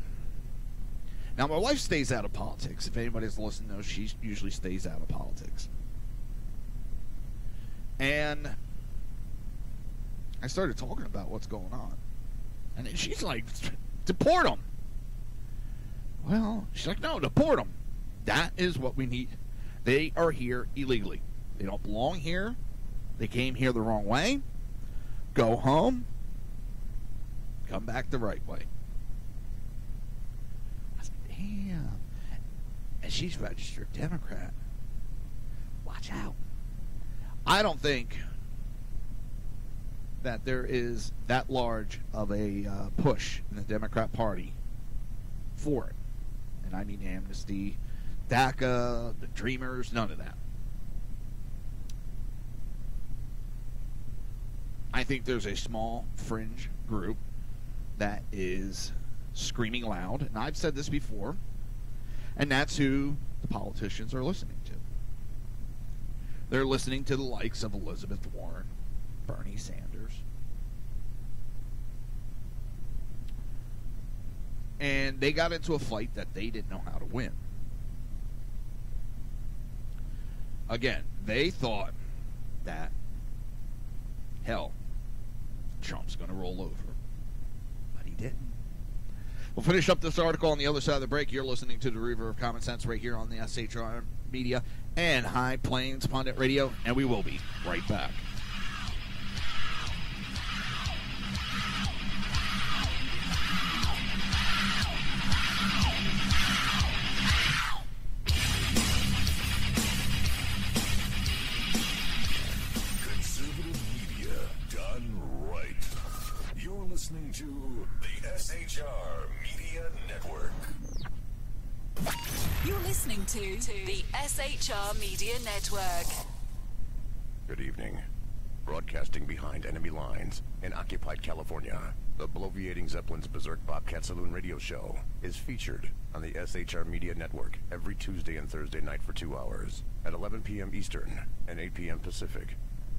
[SPEAKER 1] my wife stays out of politics. If anybody's listening knows, she usually stays out of politics. And I started talking about what's going on. And then she's like, deport them. Well, she's like, no, deport them. That is what we need. They are here illegally. They don't belong here. They came here the wrong way. Go home. Come back the right way. I was like, damn. And she's registered Democrat. Watch out. I don't think that there is that large of a push in the Democrat Party for it. And I mean amnesty, DACA, the Dreamers, none of that. I think there's a small fringe group that is screaming loud, and I've said this before, and that's who the politicians are listening to. They're listening to the likes of Elizabeth Warren, Bernie Sanders. And they got into a fight that they didn't know how to win. Again, they thought that, hell, Trump's going to roll over. But he didn't. We'll finish up this article on the other side of the break. You're listening to the Reaver of Common Sense right here on the SHR Media and High Plains Pundit Radio, and we will be right back.
[SPEAKER 3] Listening to the SHR Media Network.
[SPEAKER 4] You're listening to the SHR Media Network.
[SPEAKER 3] Good evening. Broadcasting behind enemy lines in occupied California, the bloviating Zeppelin's Berserk Bobcat Saloon radio show is featured on the SHR Media Network every Tuesday and Thursday night for 2 hours at 11 p.m. Eastern and 8 p.m. Pacific.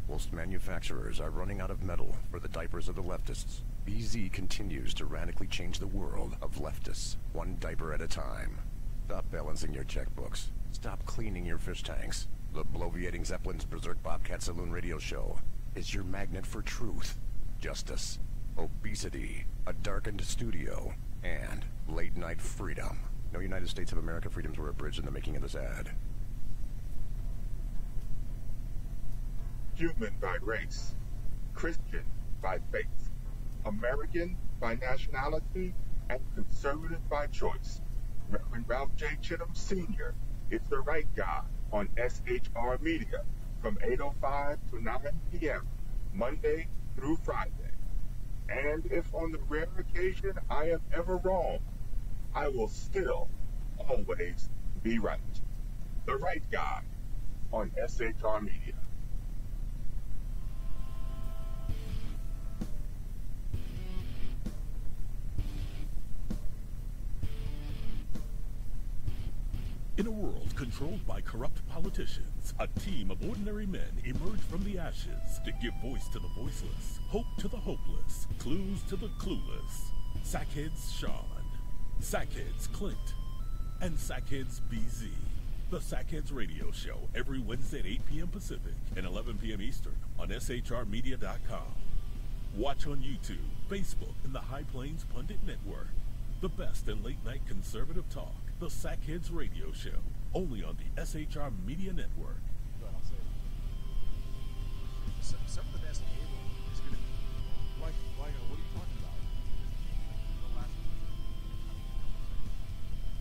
[SPEAKER 3] Whilst manufacturers are running out of metal for the diapers of the leftists, BZ continues to radically change the world of leftists, one diaper at a time. Stop balancing your checkbooks. Stop cleaning your fish tanks. The bloviating Zeppelin's Berserk Bobcat Saloon radio show is your magnet for truth, justice, obesity, a darkened studio, and late-night freedom. No United States of America freedoms were abridged in the making of this ad.
[SPEAKER 5] Human by race, Christian by faith, American by nationality, and conservative by choice. Reverend Ralph J. Chittum Sr. is the right guy on SHR Media from 8:05 to 9 p.m. Monday through Friday. And if on the rare occasion I am ever wrong, I will still always be right. The right guy on SHR Media.
[SPEAKER 6] In a world controlled by corrupt politicians, a team of ordinary men emerge from the ashes to give voice to the voiceless, hope to the hopeless, clues to the clueless. Sackheads Sean, Sackheads Clint, and Sackheads BZ. The Sackheads Radio Show every Wednesday at 8 p.m. Pacific and 11 p.m. Eastern on shrmedia.com. Watch on YouTube, Facebook, and the High Plains Pundit Network. The best in late-night conservative talk. The Sackheads Radio Show, only on the SHR Media Network.
[SPEAKER 7] Some of the best cable is going to be like, what are you talking about? The last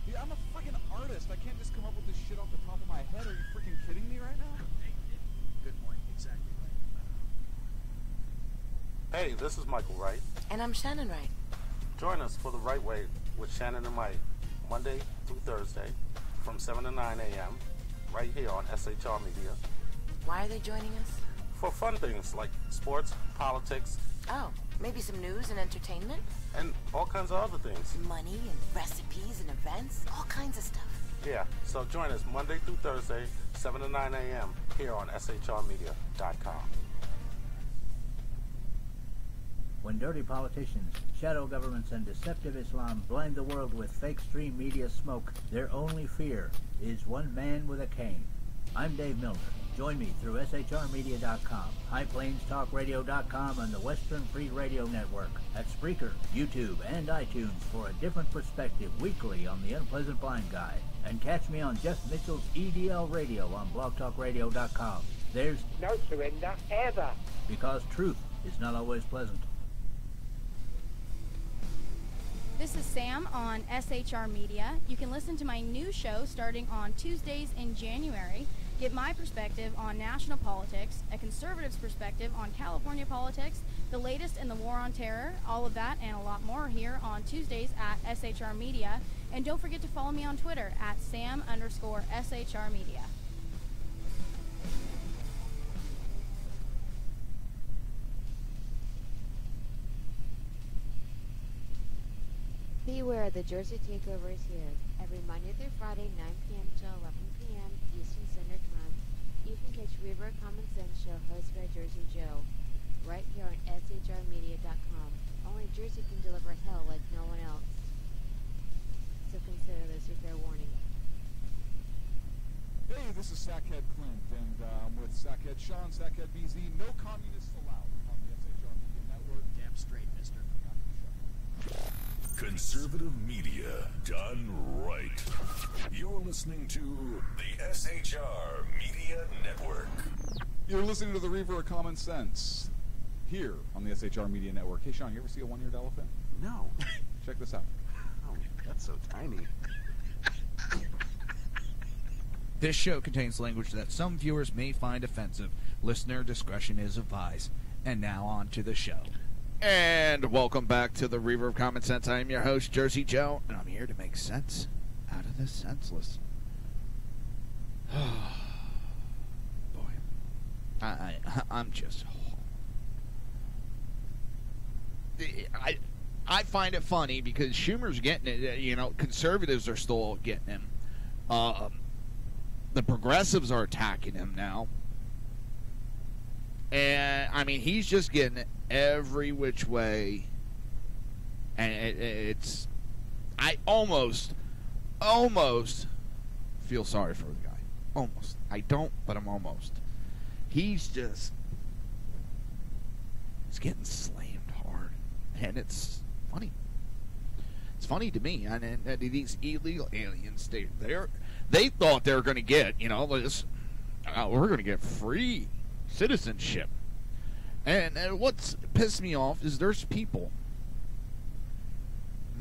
[SPEAKER 7] Dude, I'm a freaking artist. I can't just come up with this shit off the top of my head. Are you freaking kidding me right now? Good point. Exactly right.
[SPEAKER 8] Hey, this is Michael Wright.
[SPEAKER 9] And I'm Shannon Wright.
[SPEAKER 8] Join us for The Right Way with Shannon and Mike, Monday through Thursday from 7 to 9 a.m. right here on SHR Media.
[SPEAKER 9] Why are they joining us?
[SPEAKER 8] For fun things like sports, politics.
[SPEAKER 9] Oh, maybe some news and entertainment?
[SPEAKER 8] And all kinds of other things.
[SPEAKER 9] Money and recipes and events, all kinds of stuff.
[SPEAKER 8] Yeah, so join us Monday through Thursday, 7 to 9 a.m. here on shrmedia.com.
[SPEAKER 10] When dirty politicians, shadow governments, and deceptive Islam blind the world with fake stream media smoke, their only fear is one man with a cane. I'm Dave Milner. Join me through shrmedia.com, highplainstalkradio.com, and the Western Free Radio Network at Spreaker, YouTube, and iTunes for a different perspective weekly on the Unpleasant Blind Guy. And catch me on Jeff Mitchell's EDL Radio on blogtalkradio.com. There's
[SPEAKER 11] no surrender ever.
[SPEAKER 10] Because truth is not always pleasant.
[SPEAKER 12] This is Sam on SHR Media. You can listen to my new show starting on Tuesdays in January. Get my perspective on national politics, a conservative's perspective on California politics, the latest in the war on terror, all of that and a lot more here on Tuesdays at SHR Media. And don't forget to follow me on Twitter at Sam_SHR Media.
[SPEAKER 13] Beware, the Jersey Takeover is here. Every Monday through Friday, 9 p.m. to 11 p.m. Eastern Standard Time. You can catch Reaver of Common Sense show hosted by Jersey Joe right here on shrmedia.com. Only Jersey can deliver hell like no one else. So consider this your fair warning.
[SPEAKER 7] Hey, this is Sackhead Clint, and I'm with Sackhead Sean, Sackhead BZ. No communists allowed on the SHR Media Network. Damn straight, mister.
[SPEAKER 6] Conservative media done right. You're listening to the SHR Media Network.
[SPEAKER 7] You're listening to the Reaver of Common Sense here on the SHR Media Network. Hey, Sean, you ever see a one-eared elephant?
[SPEAKER 14] No.
[SPEAKER 7] Check this out.
[SPEAKER 14] Oh, that's so tiny.
[SPEAKER 1] This show contains language that some viewers may find offensive. Listener discretion is advised. And now on to the show. And welcome back to the Reaver of Common Sense. I am your host, Jersey Joe, and I'm here to make sense out of the senseless. Boy, I'm just... I find it funny because Schumer's getting it. You know, conservatives are still getting him. The progressives are attacking him now. And, I mean, he's just getting it every which way. And it's... I almost feel sorry for the guy. Almost. I don't, but I'm almost. He's just... He's getting slammed hard. And it's funny. It's funny to me. And these illegal aliens, they thought they were going to get, you know, this... we're going to get free citizenship. And what's pissed me off is there's people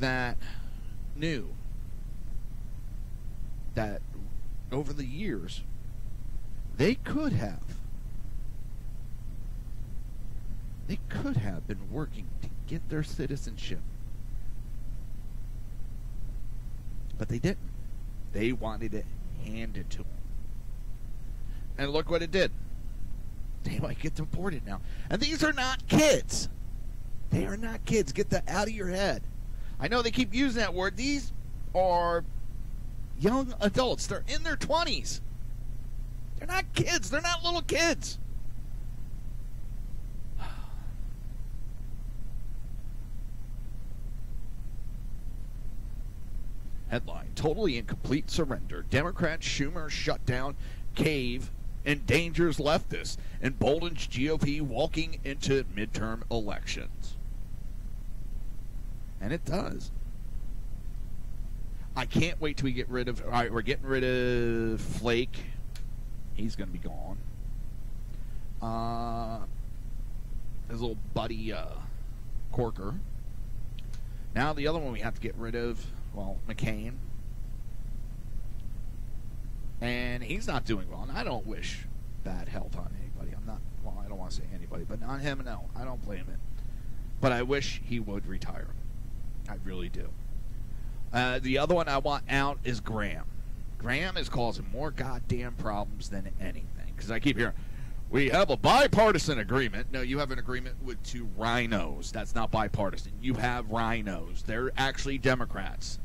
[SPEAKER 1] that knew that over the years they could have been working to get their citizenship, but they didn't. They wanted it handed to them, and look what it did. They might get deported now. And these are not kids. They are not kids. Get that out of your head. I know they keep using that word. These are young adults. They're in their 20s. They're not kids. They're not little kids. Headline: Totally incomplete surrender. Democrats Schumer shut down cave endangers leftists, emboldens GOP walking into midterm elections. And it does. I can't wait till we get rid of... All right, we're getting rid of Flake. He's going to be gone. His little buddy, Corker. Now the other one we have to get rid of, well, McCain. And he's not doing well. And I don't wish bad health on anybody. I'm not, well, I don't want to say anybody, but on him, no. I don't blame it. But I wish he would retire. I really do. The other one I want out is Graham. Graham is causing more goddamn problems than anything. Because I keep hearing, we have a bipartisan agreement. No, you have an agreement with two rhinos. That's not bipartisan. You have rhinos. They're actually Democrats.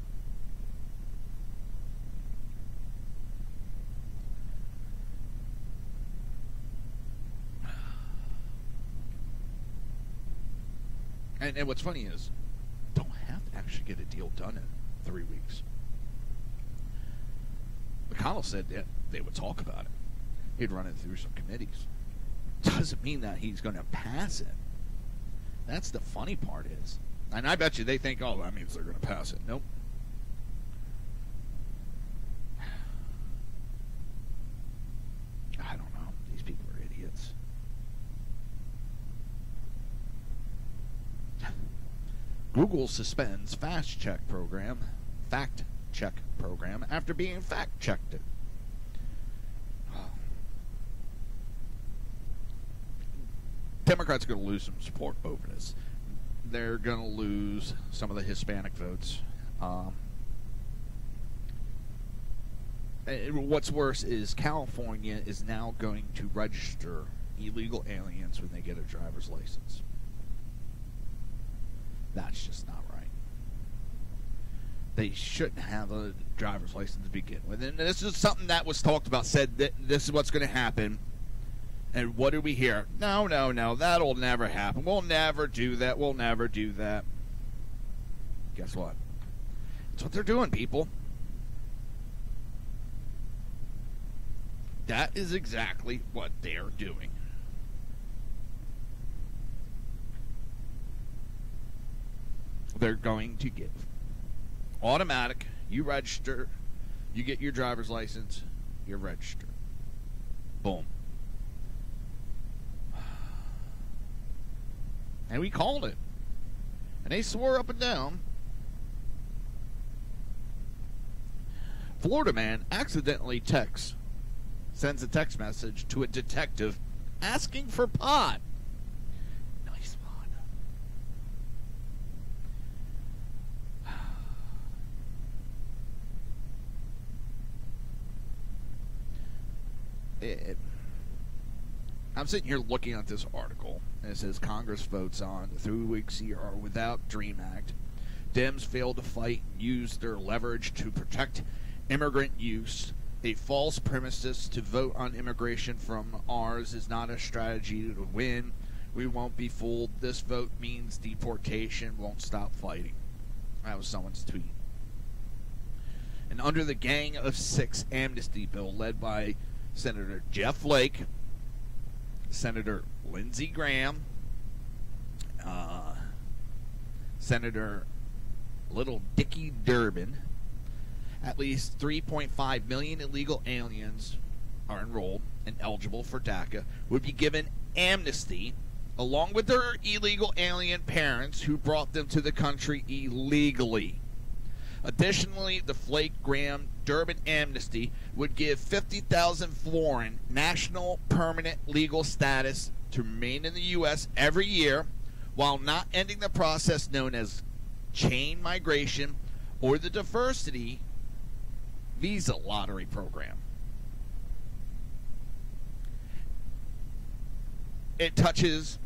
[SPEAKER 1] And what's funny is, don't have to actually get a deal done in 3 weeks. McConnell said that they would talk about it. He'd run it through some committees. Doesn't mean that he's going to pass it. That's the funny part is. And I bet you they think, oh, that means they're going to pass it. Nope. I don't know. These people are idiots. Google suspends fact-check program after being fact-checked. Democrats are going to lose some support over this. They're going to lose some of the Hispanic votes. What's worse is California is now going to register illegal aliens when they get a driver's license. That's just not right. They shouldn't have a driver's license to begin with. And this is something that was talked about, said that this is what's going to happen And what do we hear? No, no, no, that'll never happen. We'll never do that. We'll never do that. Guess what? That's what they're doing, people. That is exactly what they're doing. They're going to give automatic. You register. You get your driver's license. You're registered. Boom. And we called it. And they swore up and down. Florida man accidentally sends a text message to a detective asking for pot. Nice one. I'm sitting here looking at this article, and it says Congress votes on the 3-week CR without DREAM Act. Dems failed to fight and use their leverage to protect immigrant use. A false premises to vote on immigration from ours is not a strategy to win. We won't be fooled. This vote means deportation. Won't stop fighting. That was someone's tweet. And under the Gang of Six amnesty bill led by Senator Jeff Flake, Senator Lindsey Graham, Senator Little Dicky Durbin, at least 3.5 million illegal aliens are enrolled and eligible for DACA, would be given amnesty along with their illegal alien parents who brought them to the country illegally. Additionally, the Flake Graham Durbin amnesty would give 50,000 foreign national permanent legal status to remain in the U.S. every year while not ending the process known as chain migration or the diversity visa lottery program. It touches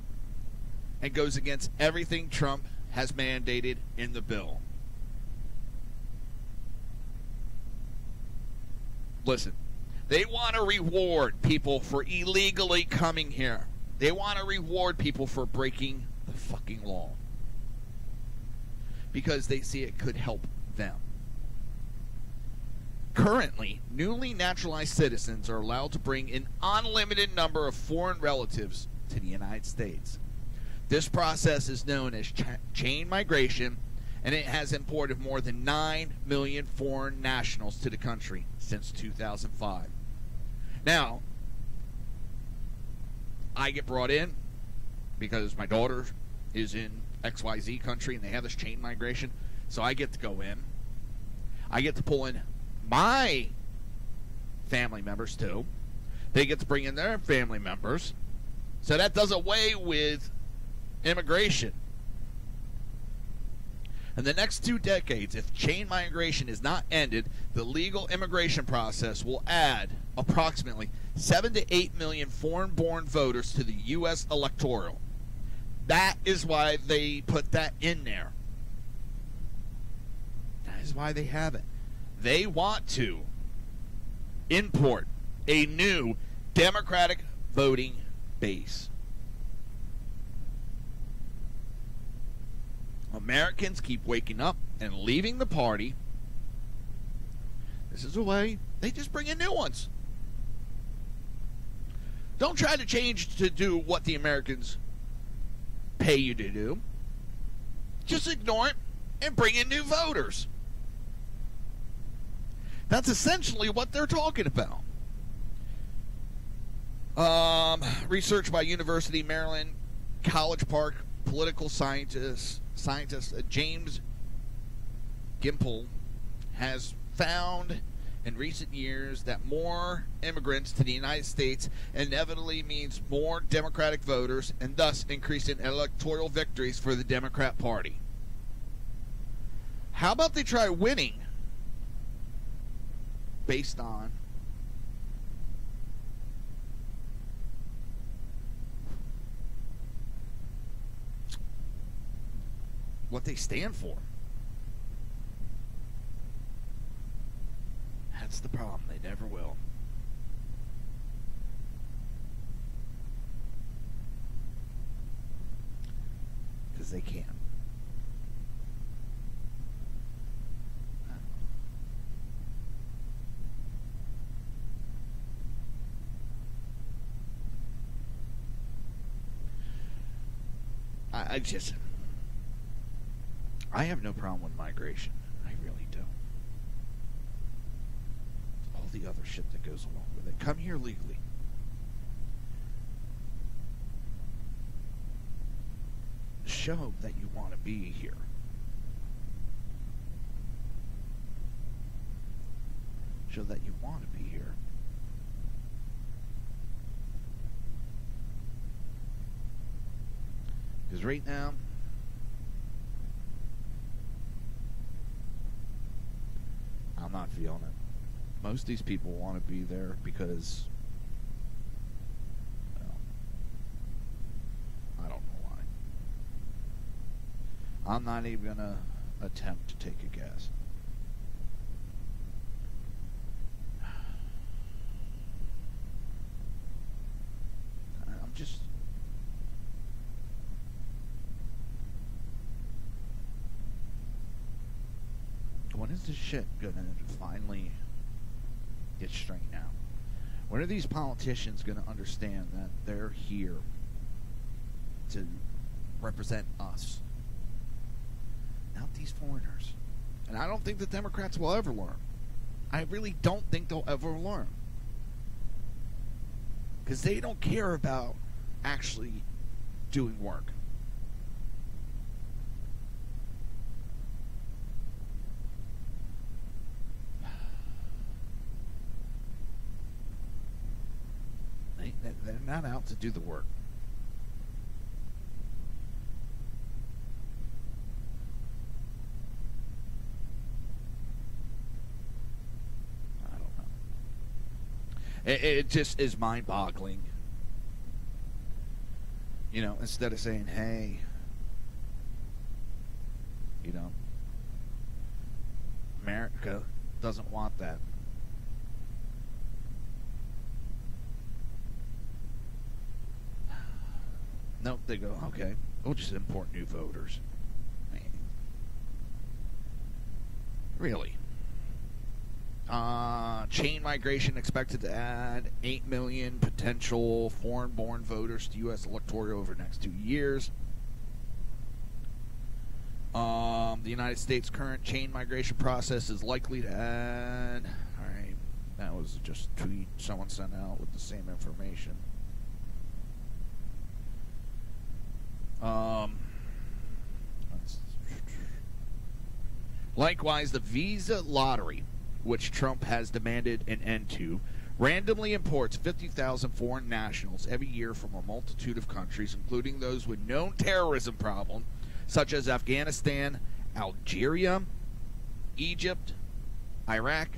[SPEAKER 1] and goes against everything Trump has mandated in the bill. Listen, they want to reward people for illegally coming here. They want to reward people for breaking the fucking law. Because they see it could help them. Currently, newly naturalized citizens are allowed to bring an unlimited number of foreign relatives to the United States. This process is known as chain migration, and it has imported more than 9 million foreign nationals to the country since 2005. Now, I get brought in because my daughter is in XYZ country and they have this chain migration, so I get to go in. I get to pull in my family members too. They get to bring in their family members. So that does away with immigration. In the next 2 decades, if chain migration is not ended, the legal immigration process will add approximately 7 to 8 million foreign-born voters to the U.S. electoral. That is why they put that in there. That is why they have it. They want to import a new Democratic voting base. Americans keep waking up and leaving the party. This is a way they just bring in new ones. Don't try to change to do what the Americans pay you to do. Just ignore it and bring in new voters. That's essentially what they're talking about. Research by University of Maryland, College Park political scientist James Gimple has found in recent years that more immigrants to the United States inevitably means more Democratic voters and thus increasing electoral victories for the Democrat Party. How about they try winning based on what they stand for? That's the problem. They never will. they can. I have no problem with migration. I really don't. All the other shit that goes along with it. Come here legally. Show that you want to be here. Show that you want to be here. Because right now, I'm not feeling it. Most of these people want to be there because, well, I don't know why. I'm not even going to attempt to take a guess. I'm just... When is this shit gonna finally get straightened out? When are these politicians gonna understand that they're here to represent us, not these foreigners? And I don't think the Democrats will ever learn. I really don't think they'll ever learn. Because they don't care about actually doing work. They're not out to do the work. I don't know. It just is mind-boggling. You know, instead of saying, hey, you know, America doesn't want that. Nope, they go, okay, we'll just import new voters. I mean, really? Chain migration expected to add 8 million potential foreign-born voters to U.S. electorate over the next 2 years. The United States' current chain migration process is likely to add... Alright, that was just a tweet someone sent out with the same information. Likewise, the visa lottery, which Trump has demanded an end to, randomly imports 50,000 foreign nationals every year from a multitude of countries, including those with known terrorism problems, such as Afghanistan, Algeria, Egypt, Iraq,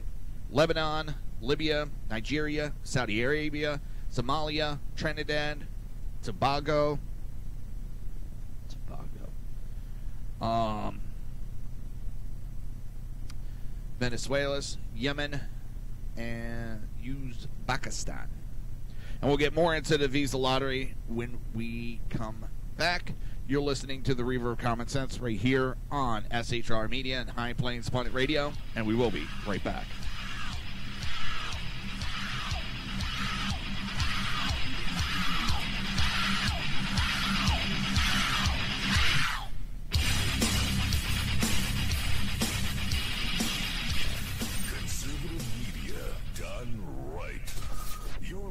[SPEAKER 1] Lebanon, Libya, Nigeria, Saudi Arabia, Somalia, Trinidad, Tobago, Venezuela, Yemen, and Uzbekistan. And we'll get more into the visa lottery when we come back. You're listening to the Reaver of Common Sense right here on SHR Media and High Plains Planet Radio, and we will be right back.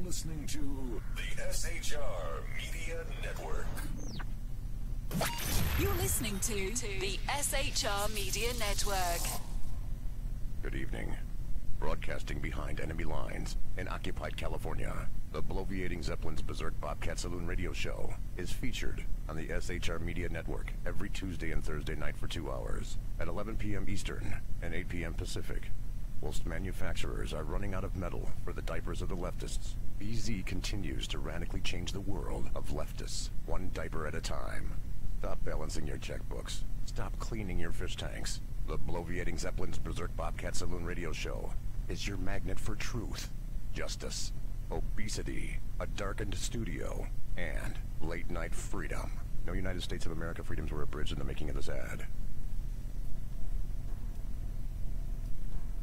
[SPEAKER 3] Listening to the SHR Media Network.
[SPEAKER 4] You're listening to the SHR Media Network.
[SPEAKER 3] Good evening. Broadcasting behind enemy lines in occupied California, the bloviating Zeppelin's Berserk Bobcat Saloon radio show is featured on the SHR Media Network every Tuesday and Thursday night for 2 hours at 11 p.m. Eastern and 8 p.m. Pacific. Whilst manufacturers are running out of metal for the diapers of the leftists, BZ continues to radically change the world of leftists, one diaper at a time. Stop balancing your checkbooks. Stop cleaning your fish tanks. The bloviating Zeppelin's Berserk Bobcat Saloon radio show is your magnet for truth, justice, obesity, a darkened studio, and late-night freedom. No United States of America freedoms were abridged in the making of this ad.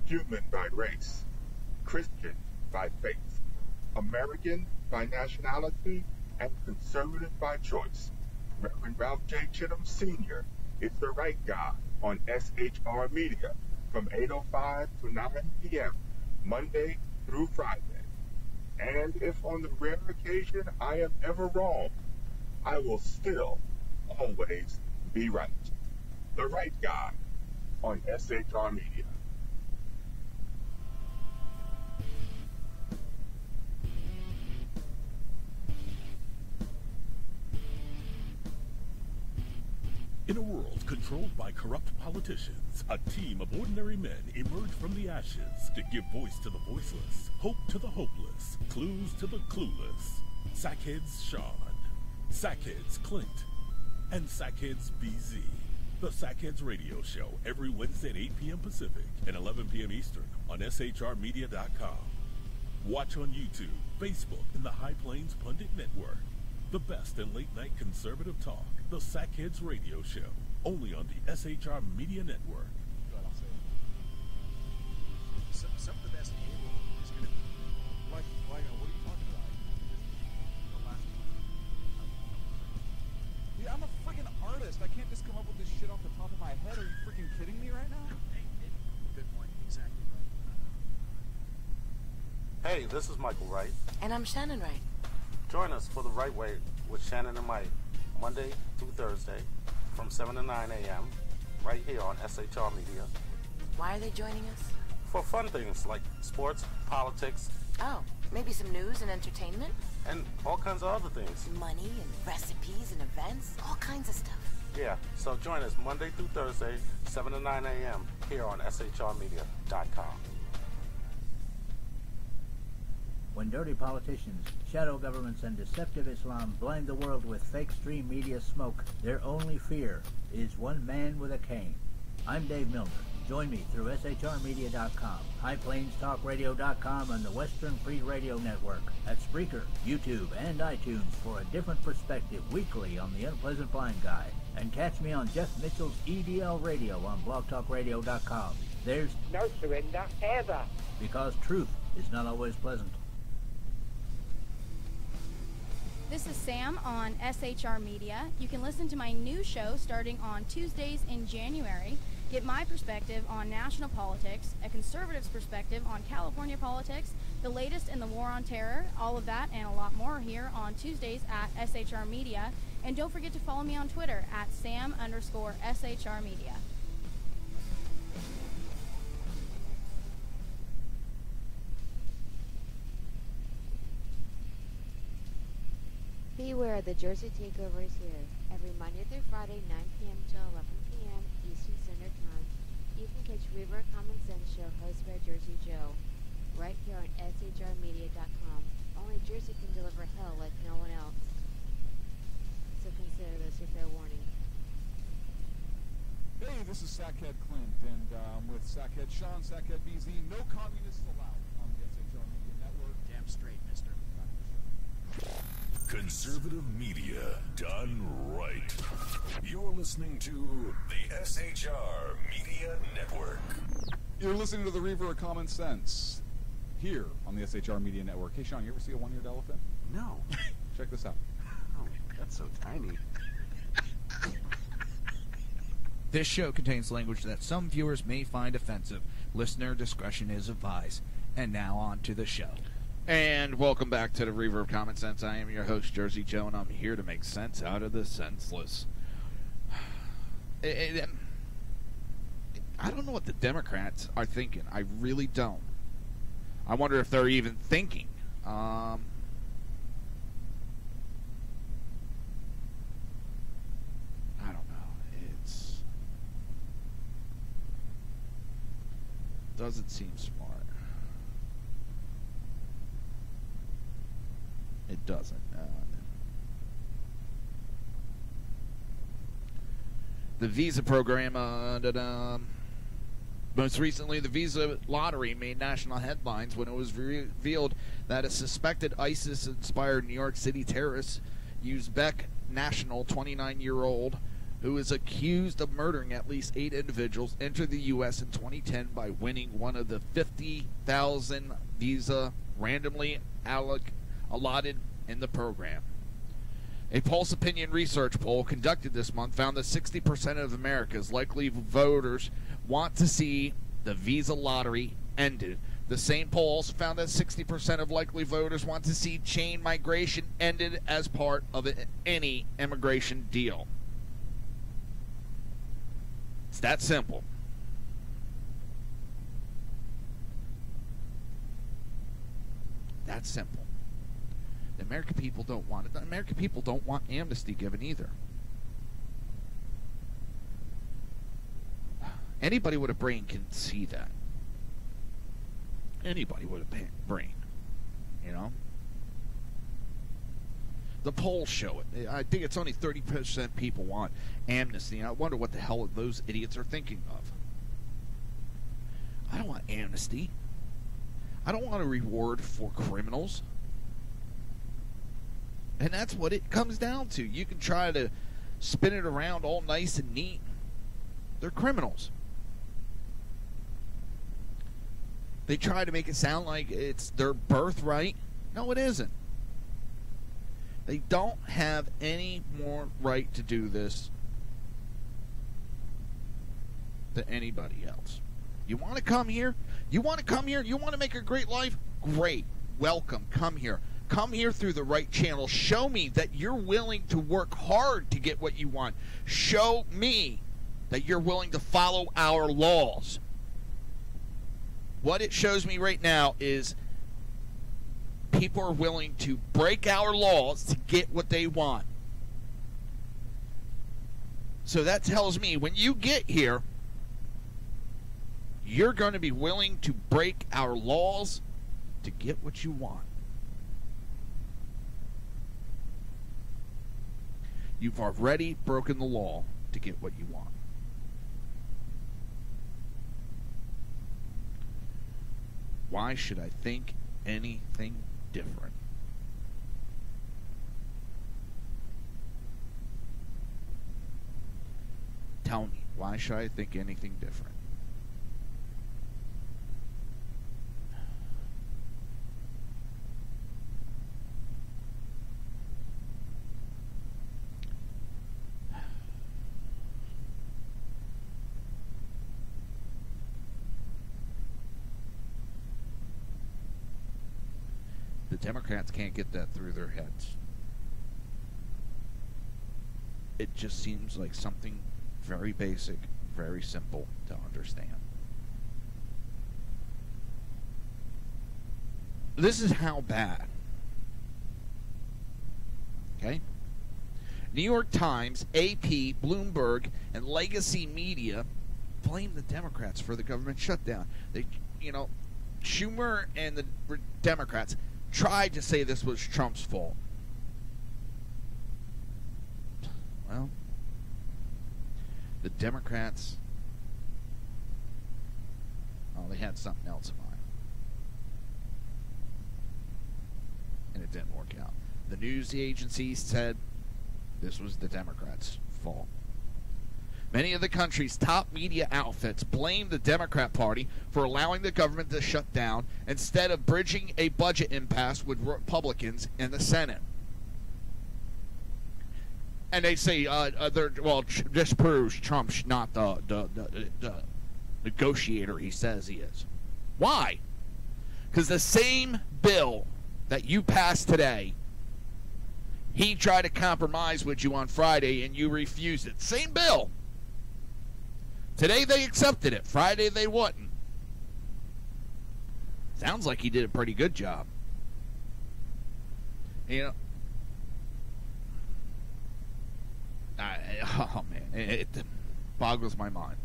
[SPEAKER 5] Human by race, Christian by faith, American by nationality, and conservative by choice. Reverend Ralph J. Chittum Sr. is the right guy on SHR Media from 8:05 to 9 p.m., Monday through Friday. And if on the rare occasion I am ever wrong, I will still always be right. The right guy on SHR Media.
[SPEAKER 6] In a world controlled by corrupt politicians, a team of ordinary men emerge from the ashes to give voice to the voiceless, hope to the hopeless, clues to the clueless. Sackheads Sean, Sackheads Clint, and Sackheads BZ. The Sackheads Radio Show every Wednesday at 8 p.m. Pacific and 11 p.m. Eastern on shrmedia.com. Watch on YouTube, Facebook, and the High Plains Pundit Network. The best in late-night conservative talk, the Sackheads Radio Show, only on the SHR Media Network.
[SPEAKER 7] Some of the best cable is going to like, what are you talking about? The last one. Yeah, I'm a freaking artist. I can't just come up with this shit off the top of my head. Are you freaking kidding me right now?
[SPEAKER 15] Good point. Exactly right.
[SPEAKER 8] Hey, this is Michael Wright.
[SPEAKER 9] And I'm Shannon Wright.
[SPEAKER 8] Join us for The Right Way with Shannon and Mike, Monday through Thursday from 7 to 9 a.m. right here on SHR Media.
[SPEAKER 9] Why are they joining us?
[SPEAKER 8] For fun things like sports, politics.
[SPEAKER 9] Oh, maybe some news and entertainment?
[SPEAKER 8] And all kinds of other things.
[SPEAKER 9] Money and recipes and events, all kinds of stuff.
[SPEAKER 8] Yeah, so join us Monday through Thursday, 7 to 9 a.m. here on shrmedia.com.
[SPEAKER 10] When dirty politicians, shadow governments, and deceptive Islam blind the world with fake stream media smoke, their only fear is one man with a cane. I'm Dave Milner. Join me through shrmedia.com, highplainstalkradio.com, and the Western Free Radio Network at Spreaker, YouTube, and iTunes for a different perspective weekly on the Unpleasant Blind Guy. And catch me on Jeff Mitchell's EDL Radio on blogtalkradio.com. There's
[SPEAKER 11] no surrender ever.
[SPEAKER 10] Because truth is not always pleasant.
[SPEAKER 12] This is Sam on SHR Media. You can listen to my new show starting on Tuesdays in January. Get my perspective on national politics, a conservative's perspective on California politics, the latest in the war on terror, all of that and a lot more here on Tuesdays at SHR Media. And don't forget to follow me on Twitter at Sam_SHR Media.
[SPEAKER 13] Beware, the Jersey Takeover is here. Every Monday through Friday, 9 p.m. to 11 p.m. Eastern Standard Time. You can catch Reaver of Common Sense show hosted by Jersey Joe, right here on shrmedia.com. Only Jersey can deliver hell like no one else. So consider this your fair warning.
[SPEAKER 7] Hey, this is Sackhead Clint, and I'm with Sackhead Sean, Sackhead BZ. No communists allowed on the SHR Media Network.
[SPEAKER 15] Damn straight, mister.
[SPEAKER 6] Conservative media done right. You're listening to the SHR Media Network.
[SPEAKER 7] You're listening to the Reaver of Common Sense here on the SHR Media Network. Hey, Sean, you ever see a one-eared elephant?
[SPEAKER 14] No.
[SPEAKER 7] Check this out.
[SPEAKER 14] Oh, that's so tiny.
[SPEAKER 1] This show contains language that some viewers may find offensive. Listener discretion is advised. And now on to the show. And welcome back to the Reaver of Common Sense. I am your host, Jersey Joe, and I'm here to make sense out of the senseless. I don't know what the Democrats are thinking. I really don't. I wonder if they're even thinking. I don't know. Doesn't seem smart. It doesn't. The Visa program. Most recently, the Visa lottery made national headlines when it was revealed that a suspected ISIS-inspired New York City terrorist used national 29-year-old who is accused of murdering at least 8 individuals entered the U.S. in 2010 by winning one of the 50,000 visa randomly allotted in the program. A Pulse Opinion research poll conducted this month found that 60% of America's likely voters want to see the visa lottery ended. The same poll also found that 60% of likely voters want to see chain migration ended as part of any immigration deal. It's that simple. That's simple. The American people don't want it. The American people don't want amnesty given either. Anybody with a brain can see that. Anybody with a brain, you know? The polls show it. I think it's only 30% people want amnesty. And I wonder what the hell those idiots are thinking of. I don't want amnesty. I don't want a reward for criminals. And that's what it comes down to. You can try to spin it around all nice and neat. They're criminals. They try to make it sound like it's their birthright. No, it isn't. They don't have any more right to do this than anybody else. You want to come here? You want to come here? You want to make a great life? Great. Welcome. Come here. Come here through the right channel. Show me that you're willing to work hard to get what you want. Show me that you're willing to follow our laws. What it shows me right now is people are willing to break our laws to get what they want. So that tells me when you get here, you're going to be willing to break our laws to get what you want. You've already broken the law to get what you want. Why should I think anything different? Tell me, why should I think anything different? The Democrats can't get that through their heads. It just seems like something very basic, very simple to understand. This is how bad. Okay? New York Times, AP, Bloomberg, and legacy media blame the Democrats for the government shutdown. They, Schumer and the Democrats tried to say this was Trump's fault. Well, the Democrats, they had something else in mind. And it didn't work out. The news agencies said this was the Democrats' fault. Many of the country's top media outfits blame the Democrat Party for allowing the government to shut down instead of bridging a budget impasse with Republicans in the Senate. And they say, this proves Trump's not the negotiator he says he is. Why? Because the same bill that you passed today, he tried to compromise with you on Friday and you refused it. Same bill. Today they accepted it. Friday they wouldn't. Sounds like he did a pretty good job. Oh man, it boggles my mind.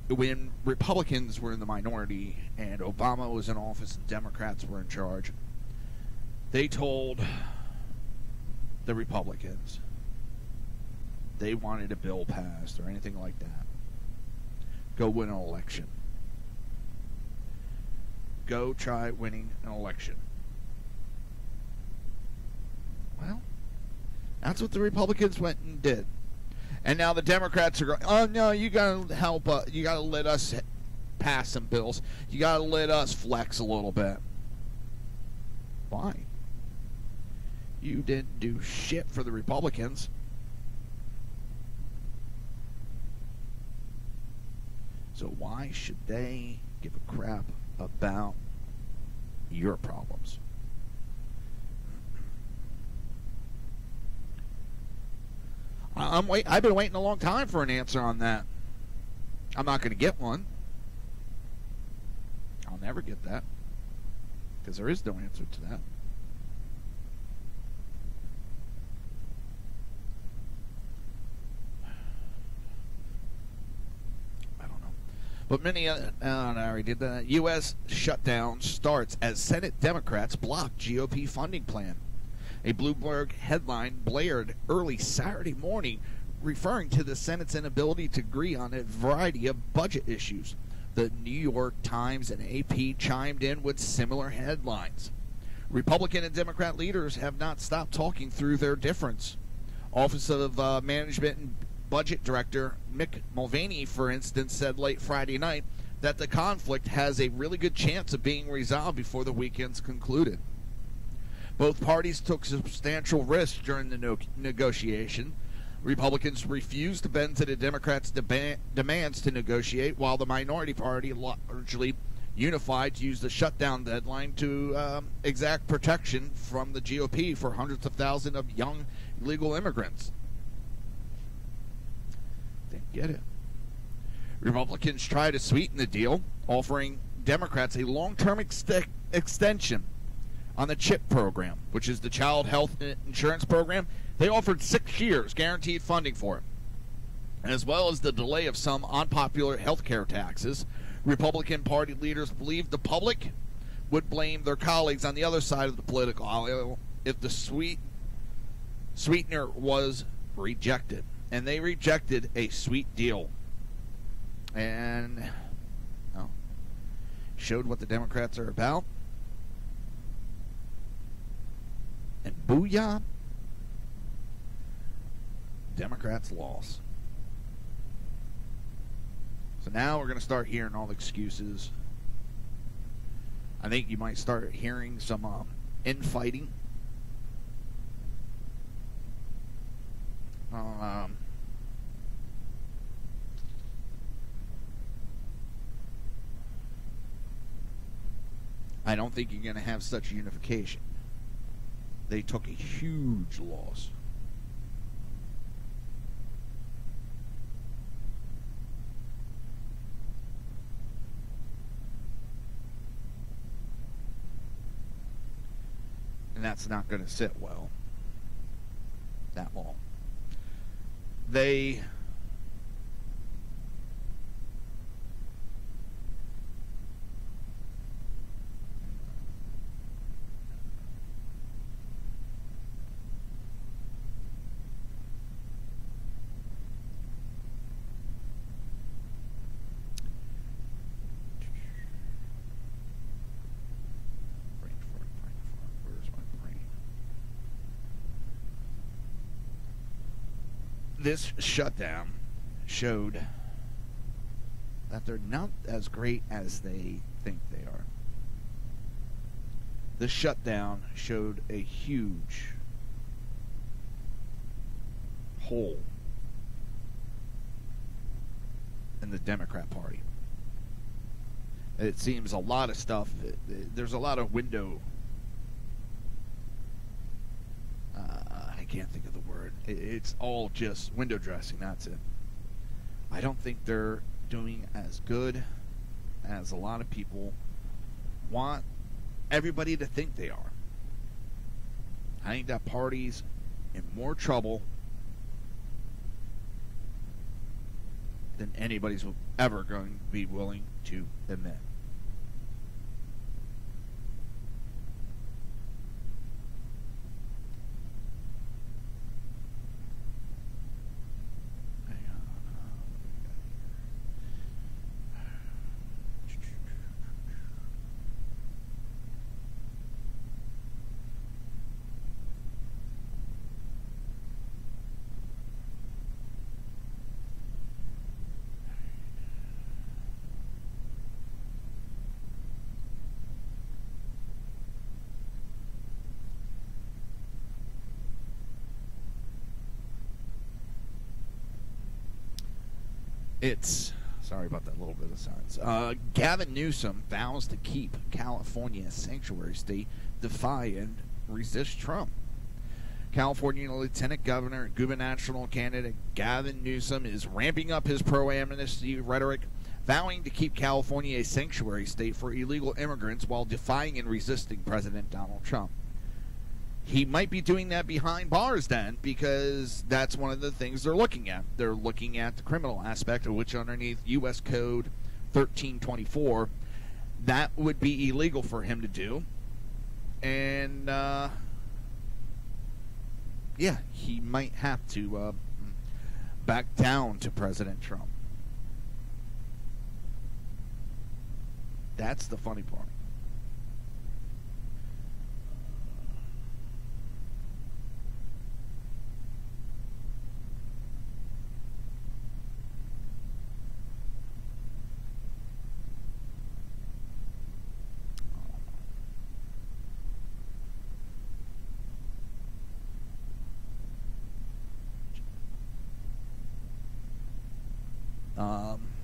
[SPEAKER 1] When Republicans were in the minority and Obama was in office and Democrats were in charge, they told the Republicans they wanted a bill passed or anything like that. Go win an election. Go try winning an election. That's what the Republicans went and did. And now the Democrats are going, oh, no, you got to help us. You got to let us pass some bills. You got to let us flex a little bit. Why? You didn't do shit for the Republicans. So why should they give a crap about your problems? I've been waiting a long time for an answer on that. I'm not going to get one. I'll never get that. Because there is no answer to that. I don't know. But many other... I already did that. U.S. shutdown starts as Senate Democrats block GOP funding plan. A Bloomberg headline blared early Saturday morning referring to the Senate's inability to agree on a variety of budget issues. The New York Times and AP chimed in with similar headlines. Republican and Democrat leaders have not stopped talking through their difference. Office of Management and Budget Director Mick Mulvaney, for instance, said late Friday night that the conflict has a really good chance of being resolved before the weekend's concluded. Both parties took substantial risks during the negotiation. Republicans refused to bend to the Democrats' demands to negotiate, while the minority party largely unified to use the shutdown deadline to exact protection from the GOP for hundreds of thousands of young illegal immigrants. Didn't get it. Republicans tried to sweeten the deal, offering Democrats a long-term extension on the CHIP program, which is the Child Health Insurance Program. They offered 6 years guaranteed funding for it, as well as the delay of some unpopular health care taxes. Republican Party leaders believed the public would blame their colleagues on the other side of the political aisle if the sweetener was rejected. And they rejected a sweet deal. And showed what the Democrats are about. And booyah, Democrats lost. So now we're going to start hearing all the excuses. I think you might start hearing some infighting. I don't think you're going to have such unification. They took a huge loss. And that's not going to sit well that long. They this shutdown showed that they're not as great as they think they are. The shutdown showed a huge hole in the Democrat Party. It seems a lot of stuff, there's a lot of window, I can't think of the word. It's all just window dressing, that's it. I don't think they're doing as good as a lot of people want everybody to think they are. I think that party's in more trouble than anybody's ever going to be willing to admit. It's sorry about that little bit of silence. Gavin Newsom vows to keep California a sanctuary state, defy and resist Trump. California Lieutenant Governor and gubernatorial candidate Gavin Newsom is ramping up his pro-amnesty rhetoric, vowing to keep California a sanctuary state for illegal immigrants while defying and resisting President Donald Trump. He might be doing that behind bars then, because that's one of the things they're looking at. They're looking at the criminal aspect of which, underneath U.S. Code 1324, that would be illegal for him to do. And, yeah, he might have to back down to President Trump. That's the funny part.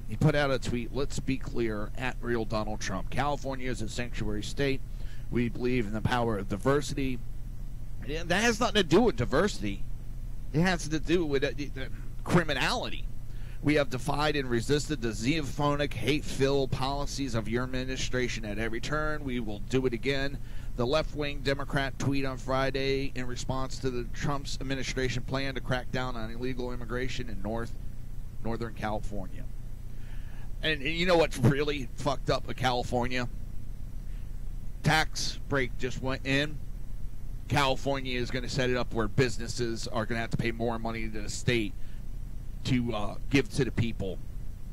[SPEAKER 1] He put out a tweet, "Let's be clear, at real Donald Trump. California is a sanctuary state. We believe in the power of diversity." And that has nothing to do with diversity. It has to do with criminality. We have defied and resisted the xenophobic, hate-filled policies of your administration at every turn. We will do it again. The left-wing Democrat tweet on Friday in response to the Trump's administration plan to crack down on illegal immigration in Northern California. And you know what's really fucked up with California? Tax break just went in. California is going to set it up where businesses are going to have to pay more money to the state to give to the people.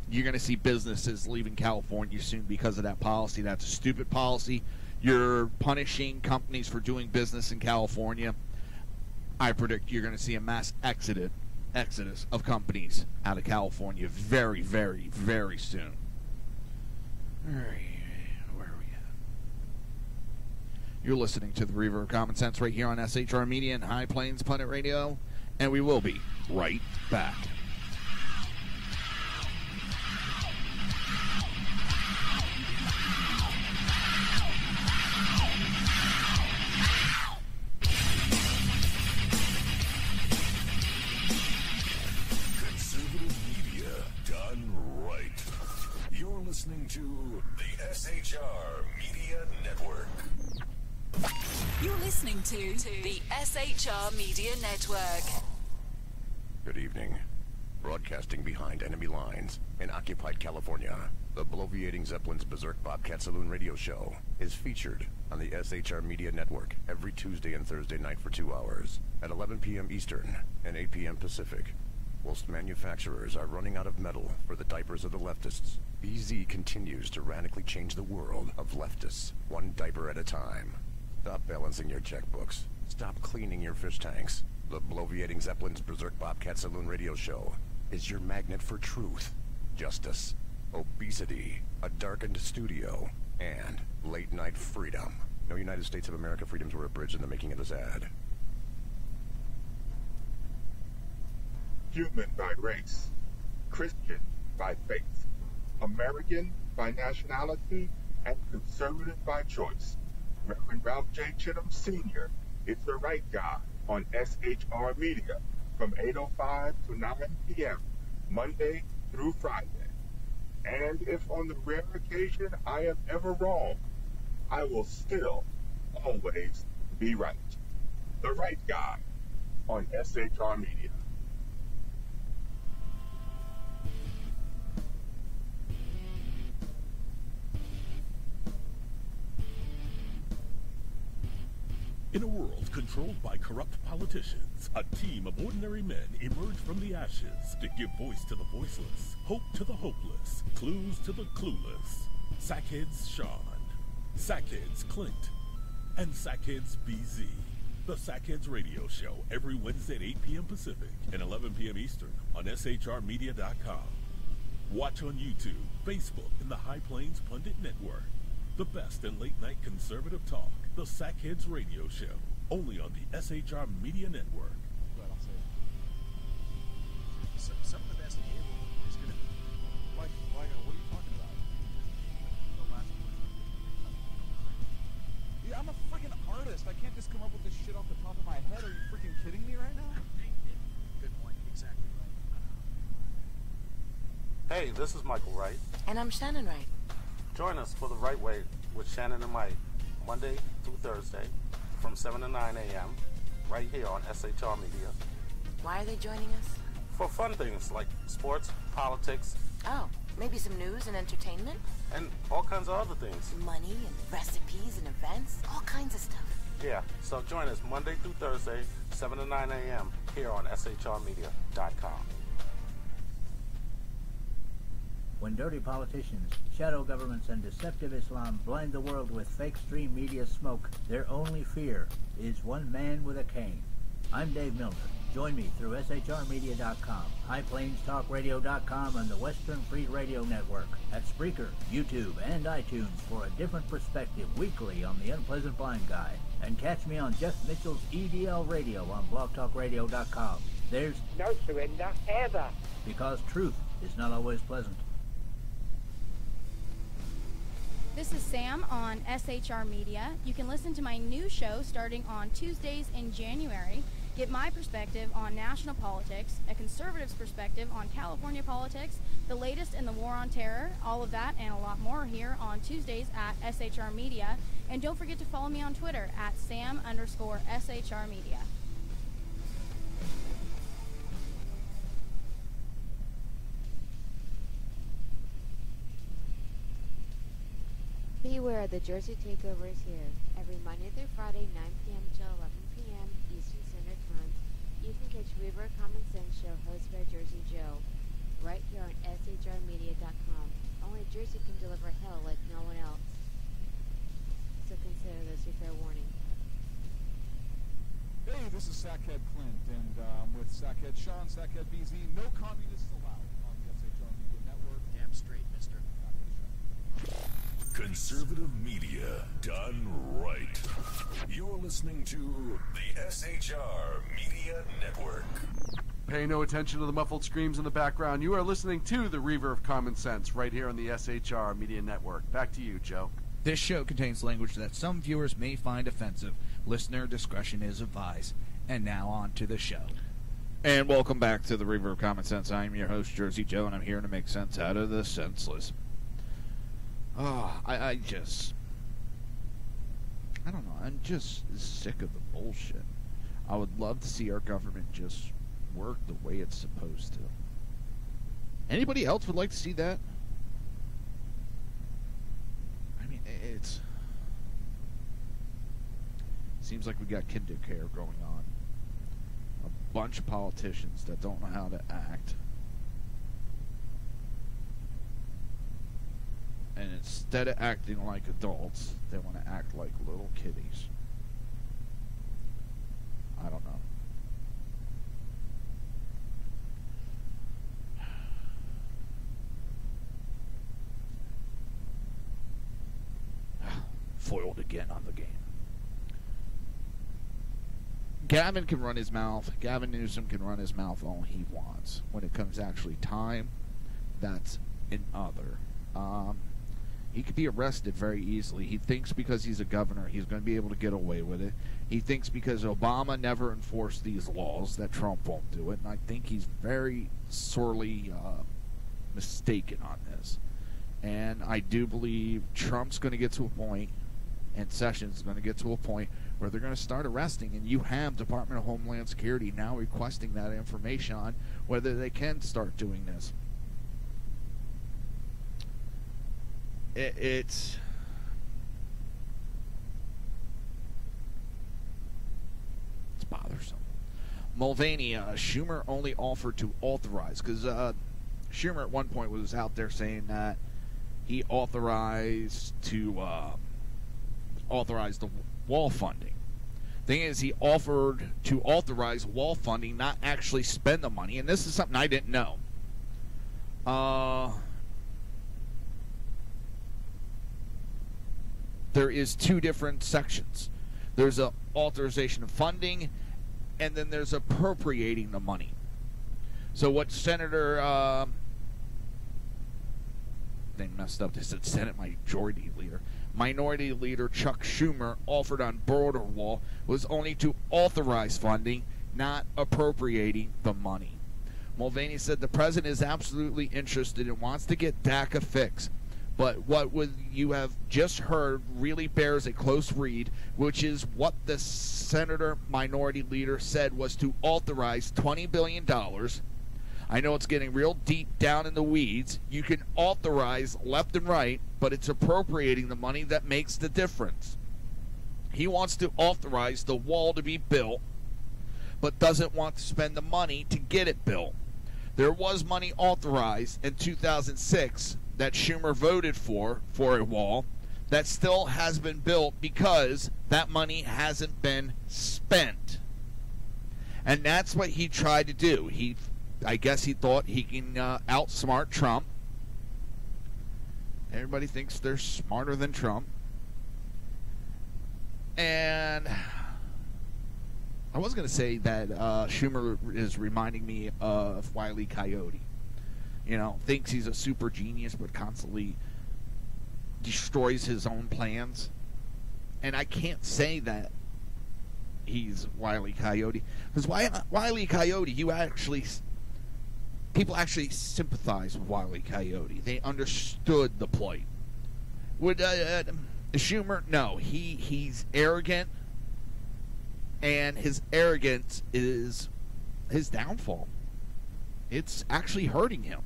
[SPEAKER 1] You're going to see businesses leaving California soon because of that policy. That's a stupid policy. You're punishing companies for doing business in California. I predict you're going to see a mass exodus of companies out of California very, very, very soon. All right, where are we at? You're listening to the Reaver of Common Sense right here on SHR Media and High Plains Pundit Radio, and we will be right back.
[SPEAKER 3] Listening to the SHR Media Network.
[SPEAKER 4] You're listening to the SHR Media Network.
[SPEAKER 3] Good evening. Broadcasting behind enemy lines in occupied California, the bloviating Zeppelin's Berserk Bobcat Saloon radio show is featured on the SHR Media Network every Tuesday and Thursday night for 2 hours at 11 p.m. Eastern and 8 p.m. Pacific. Whilst manufacturers are running out of metal for the diapers of the leftists, BZ continues to radically change the world of leftists, one diaper at a time. Stop balancing your checkbooks. Stop cleaning your fish tanks. The bloviating Zeppelin's Berserk Bobcat Saloon radio show is your magnet for truth, justice, obesity, a darkened studio, and late-night freedom. No United States of America freedoms were abridged in the making of this ad.
[SPEAKER 5] Human by race, Christian by faith, American by nationality, and conservative by choice. Reverend Ralph J. Chittum Sr. is the right guy on SHR Media from 8:05 to 9 p.m. Monday through Friday. And if on the rare occasion I am ever wrong, I will still always be right. The right guy on SHR Media.
[SPEAKER 6] In a world controlled by corrupt politicians, a team of ordinary men emerge from the ashes to give voice to the voiceless, hope to the hopeless, clues to the clueless. Sackheads Sean, Sackheads Clint, and Sackheads BZ. The Sackheads Radio Show every Wednesday at 8 p.m. Pacific and 11 p.m. Eastern on SHRmedia.com. Watch on YouTube, Facebook, and the High Plains Pundit Network. The best in late-night conservative talk. The Sackheads Radio Show, only on the SHR Media Network.
[SPEAKER 15] Some of the best in the world is going to
[SPEAKER 7] artist. I can't just come up with this shit off the top of my head. Are you freaking kidding me right now?
[SPEAKER 15] Good point. Exactly right.
[SPEAKER 8] Hey, this is Michael Wright.
[SPEAKER 9] And I'm Shannon Wright.
[SPEAKER 8] Join us for The Right Way with Shannon and Mike, Monday through Thursday from 7 to 9 a.m. right here on SHR Media.
[SPEAKER 9] Why are they joining us?
[SPEAKER 8] For fun things like sports, politics,
[SPEAKER 9] Oh, maybe some news and entertainment?
[SPEAKER 8] and all kinds of other things.
[SPEAKER 9] Money and recipes and events? All kinds of stuff.
[SPEAKER 8] Yeah, so join us Monday through Thursday, 7 to 9 a.m. here on shrmedia.com.
[SPEAKER 10] When dirty politicians, shadow governments, and deceptive Islam blind the world with fake stream media smoke, their only fear is one man with a cane. I'm Dave Milner. Join me through shrmedia.com, highplanestalkradio.com, and the Western Free Radio Network, at Spreaker, YouTube, and iTunes for a different perspective weekly on the unpleasant blind guy. And catch me on Jeff Mitchell's EDL Radio on blogtalkradio.com. There's
[SPEAKER 11] no surrender ever.
[SPEAKER 10] Because truth is not always pleasant.
[SPEAKER 12] This is Sam on SHR Media. You can listen to my new show starting on Tuesdays in January. Get my perspective on national politics, a conservative's perspective on California politics, the latest in the war on terror, all of that and a lot more here on Tuesdays at SHR Media. And don't forget to follow me on Twitter at Sam_SHR Media.
[SPEAKER 13] Beware, the Jersey Takeover is here. Every Monday through Friday, 9 p.m. to 11 p.m. Eastern Standard Time, you can catch Reaver of Common Sense show hosted by Jersey Joe, right here on shrmedia.com. Only Jersey can deliver hell like no one else. So consider this your fair warning.
[SPEAKER 7] Hey, this is Sackhead Clint, and I'm with Sackhead Sean, Sackhead BZ. No communists allowed on the SHR Media Network.
[SPEAKER 15] Damn straight, mister.
[SPEAKER 6] Conservative media done right. You're listening to the SHR Media Network.
[SPEAKER 14] Pay no attention to the muffled screams in the background. You are listening to the Reaver of Common Sense right here on the SHR Media Network. Back to you, Joe.
[SPEAKER 1] This show contains language that some viewers may find offensive. Listener discretion is advised. And now on to the show. And welcome back to the Reaver of Common Sense. I'm your host, Jersey Joe, and I'm here to make sense out of the senseless. I don't know. I'm just sick of the bullshit. I would love to see our government just work the way it's supposed to. Anybody else would like to see that? I mean, it's... seems like we got kinder care going on. A bunch of politicians that don't know how to act. And instead of acting like adults, they want to act like little kiddies. I don't know. Foiled again on the game. Gavin can run his mouth. Gavin Newsom can run his mouth all he wants. When it comes actually time, that's another. He could be arrested very easily. He thinks because he's a governor, he's going to be able to get away with it. He thinks because Obama never enforced these laws that Trump won't do it. And I think he's very sorely mistaken on this. And I do believe Trump's going to get to a point, and Sessions is going to get to a point where they're going to start arresting. And you have Department of Homeland Security now requesting that information on whether they can start doing this. It's bothersome. Mulvaney, Schumer only offered to authorize, because Schumer at one point was out there saying that he authorized to authorize the wall funding. Thing is, he offered to authorize wall funding, not actually spend the money, and this is something I didn't know. There is two different sections. There's a authorization of funding, and then there's appropriating the money. So what Senator, they messed up, they said Senate Majority Leader. Minority Leader Chuck Schumer offered on border wall was only to authorize funding, not appropriating the money. Mulvaney said the president is absolutely interested and wants to get DACA fixed. But what you have just heard really bears a close read, which is what the Senator Minority Leader said was to authorize $20 billion. I know it's getting real deep down in the weeds. You can authorize left and right, but it's appropriating the money that makes the difference. He wants to authorize the wall to be built, but doesn't want to spend the money to get it built. There was money authorized in 2006 that Schumer voted for a wall that still has been built because that money hasn't been spent. And that's what he tried to do. I guess he thought he can outsmart Trump. Everybody thinks they're smarter than Trump. And I was going to say that Schumer is reminding me of Wile E. Coyote. You know, thinks he's a super genius, but constantly destroys his own plans. And I can't say that he's Wile E. Coyote, because Wile E. Coyote, people actually sympathize with Wile E. Coyote. They understood the plight. Would Schumer? No, he's arrogant, and his arrogance is his downfall. It's actually hurting him.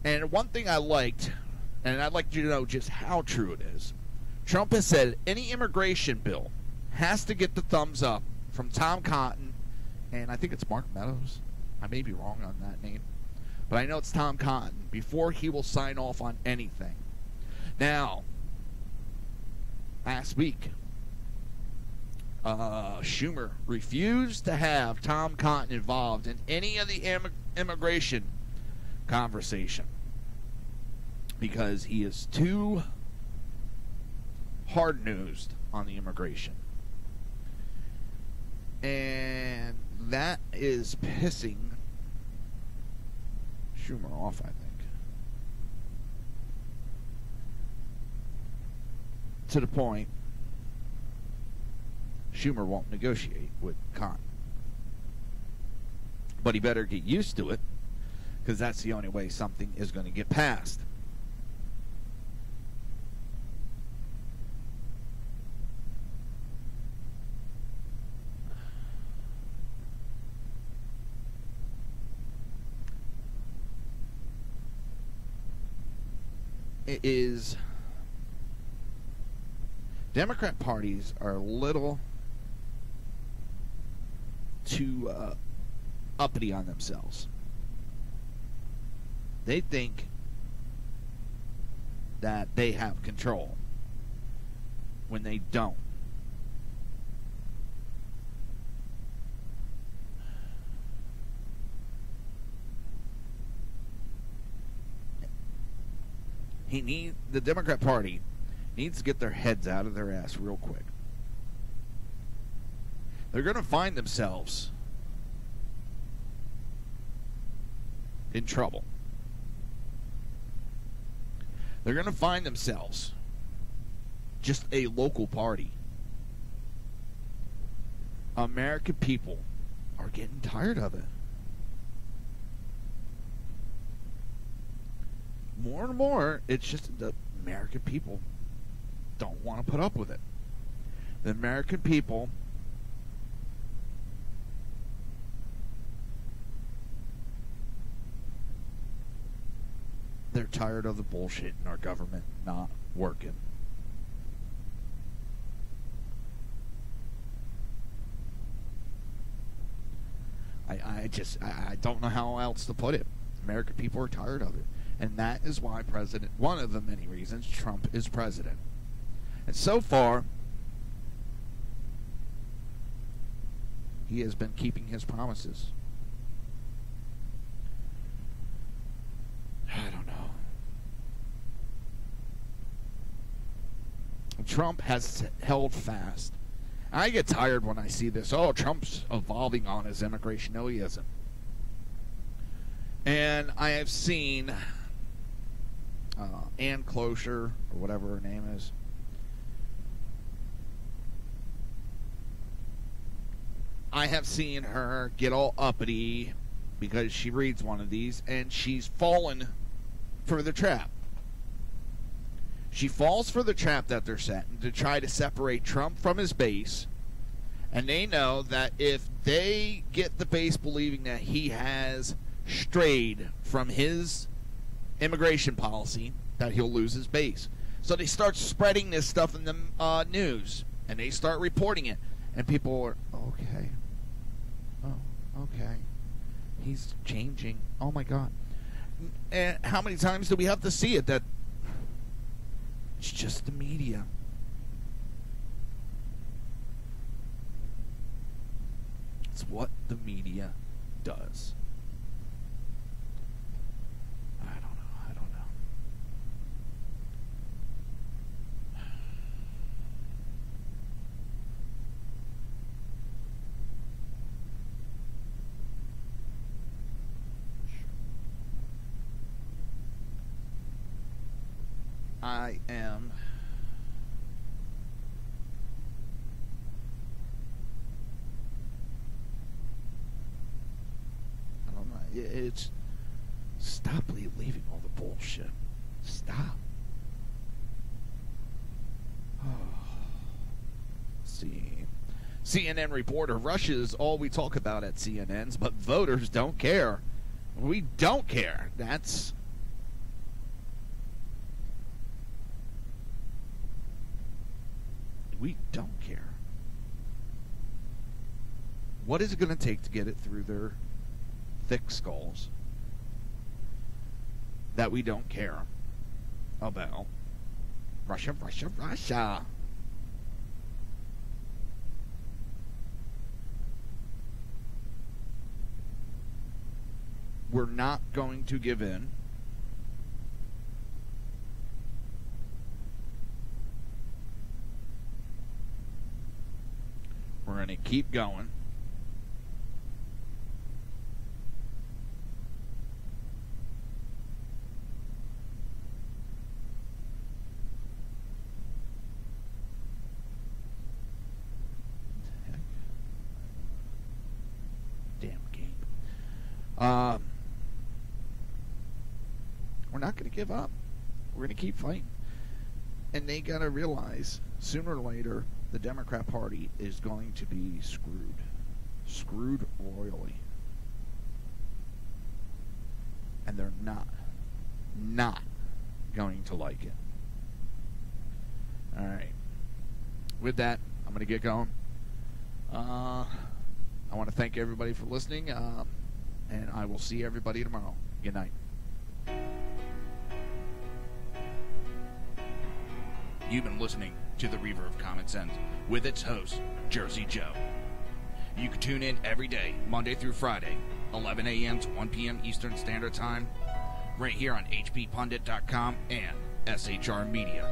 [SPEAKER 1] And one thing I liked, and I'd like you to know just how true it is, Trump has said any immigration bill has to get the thumbs up from Tom Cotton, and I think it's Mark Meadows. I may be wrong on that name, but I know it's Tom Cotton, before he will sign off on anything. Now, last week, Schumer refused to have Tom Cotton involved in any of the immigration conversation because he is too hard-nosed on the immigration. And that is pissing Schumer off, I think. To the point Schumer won't negotiate with Cotton. But he better get used to it, because that's the only way something is going to get passed. It is... Democrat parties are a little too uppity on themselves. They think that they have control when they don't. The Democrat Party needs to get their heads out of their ass real quick. They're going to find themselves in trouble. They're going to find themselves just a local party. American people are getting tired of it. More and more, it's just the American people don't want to put up with it. The American people they're tired of the bullshit in our government not working. I don't know how else to put it. American people are tired of it. And that is why one of the many reasons Trump is president. And so far, he has been keeping his promises. I don't know. Trump has held fast. I get tired when I see this. Oh, Trump's evolving on his immigration. No, he isn't. And I have seen Ann Closure, or whatever her name is. I have seen her get all uppity because she reads one of these, and she's fallen for the trap. She falls for the trap that they're setting to try to separate Trump from his base, and they know that if they get the base believing that he has strayed from his immigration policy, that he'll lose his base. So they start spreading this stuff in the news, and they start reporting it, and people are, okay, oh, okay, he's changing, oh my God. And how many times do we have to see it that it's just the media? It's what the media does. I don't know. I am it's stop leaving all the bullshit. Stop. See, CNN reporter, Russia is all we talk about at CNN's, but voters don't care. We don't care. That's we don't care. What is it going to take to get it through their thick skulls that we don't care about Russia? We're not going to give in. We're going to keep going. Damn game. We're not going to give up. We're going to keep fighting. And they got to realize, sooner or later, the Democrat Party is going to be screwed. Screwed royally. And they're not going to like it. Alright. With that, I'm going to get going. I want to thank everybody for listening, and I will see everybody tomorrow. Good night. You've been listening to the Reaver of Common Sense with its host, Jersey Joe. You can tune in every day, Monday through Friday, 11 a.m. to 1 p.m. Eastern Standard Time, right here on hppundit.com and shrmedia.com.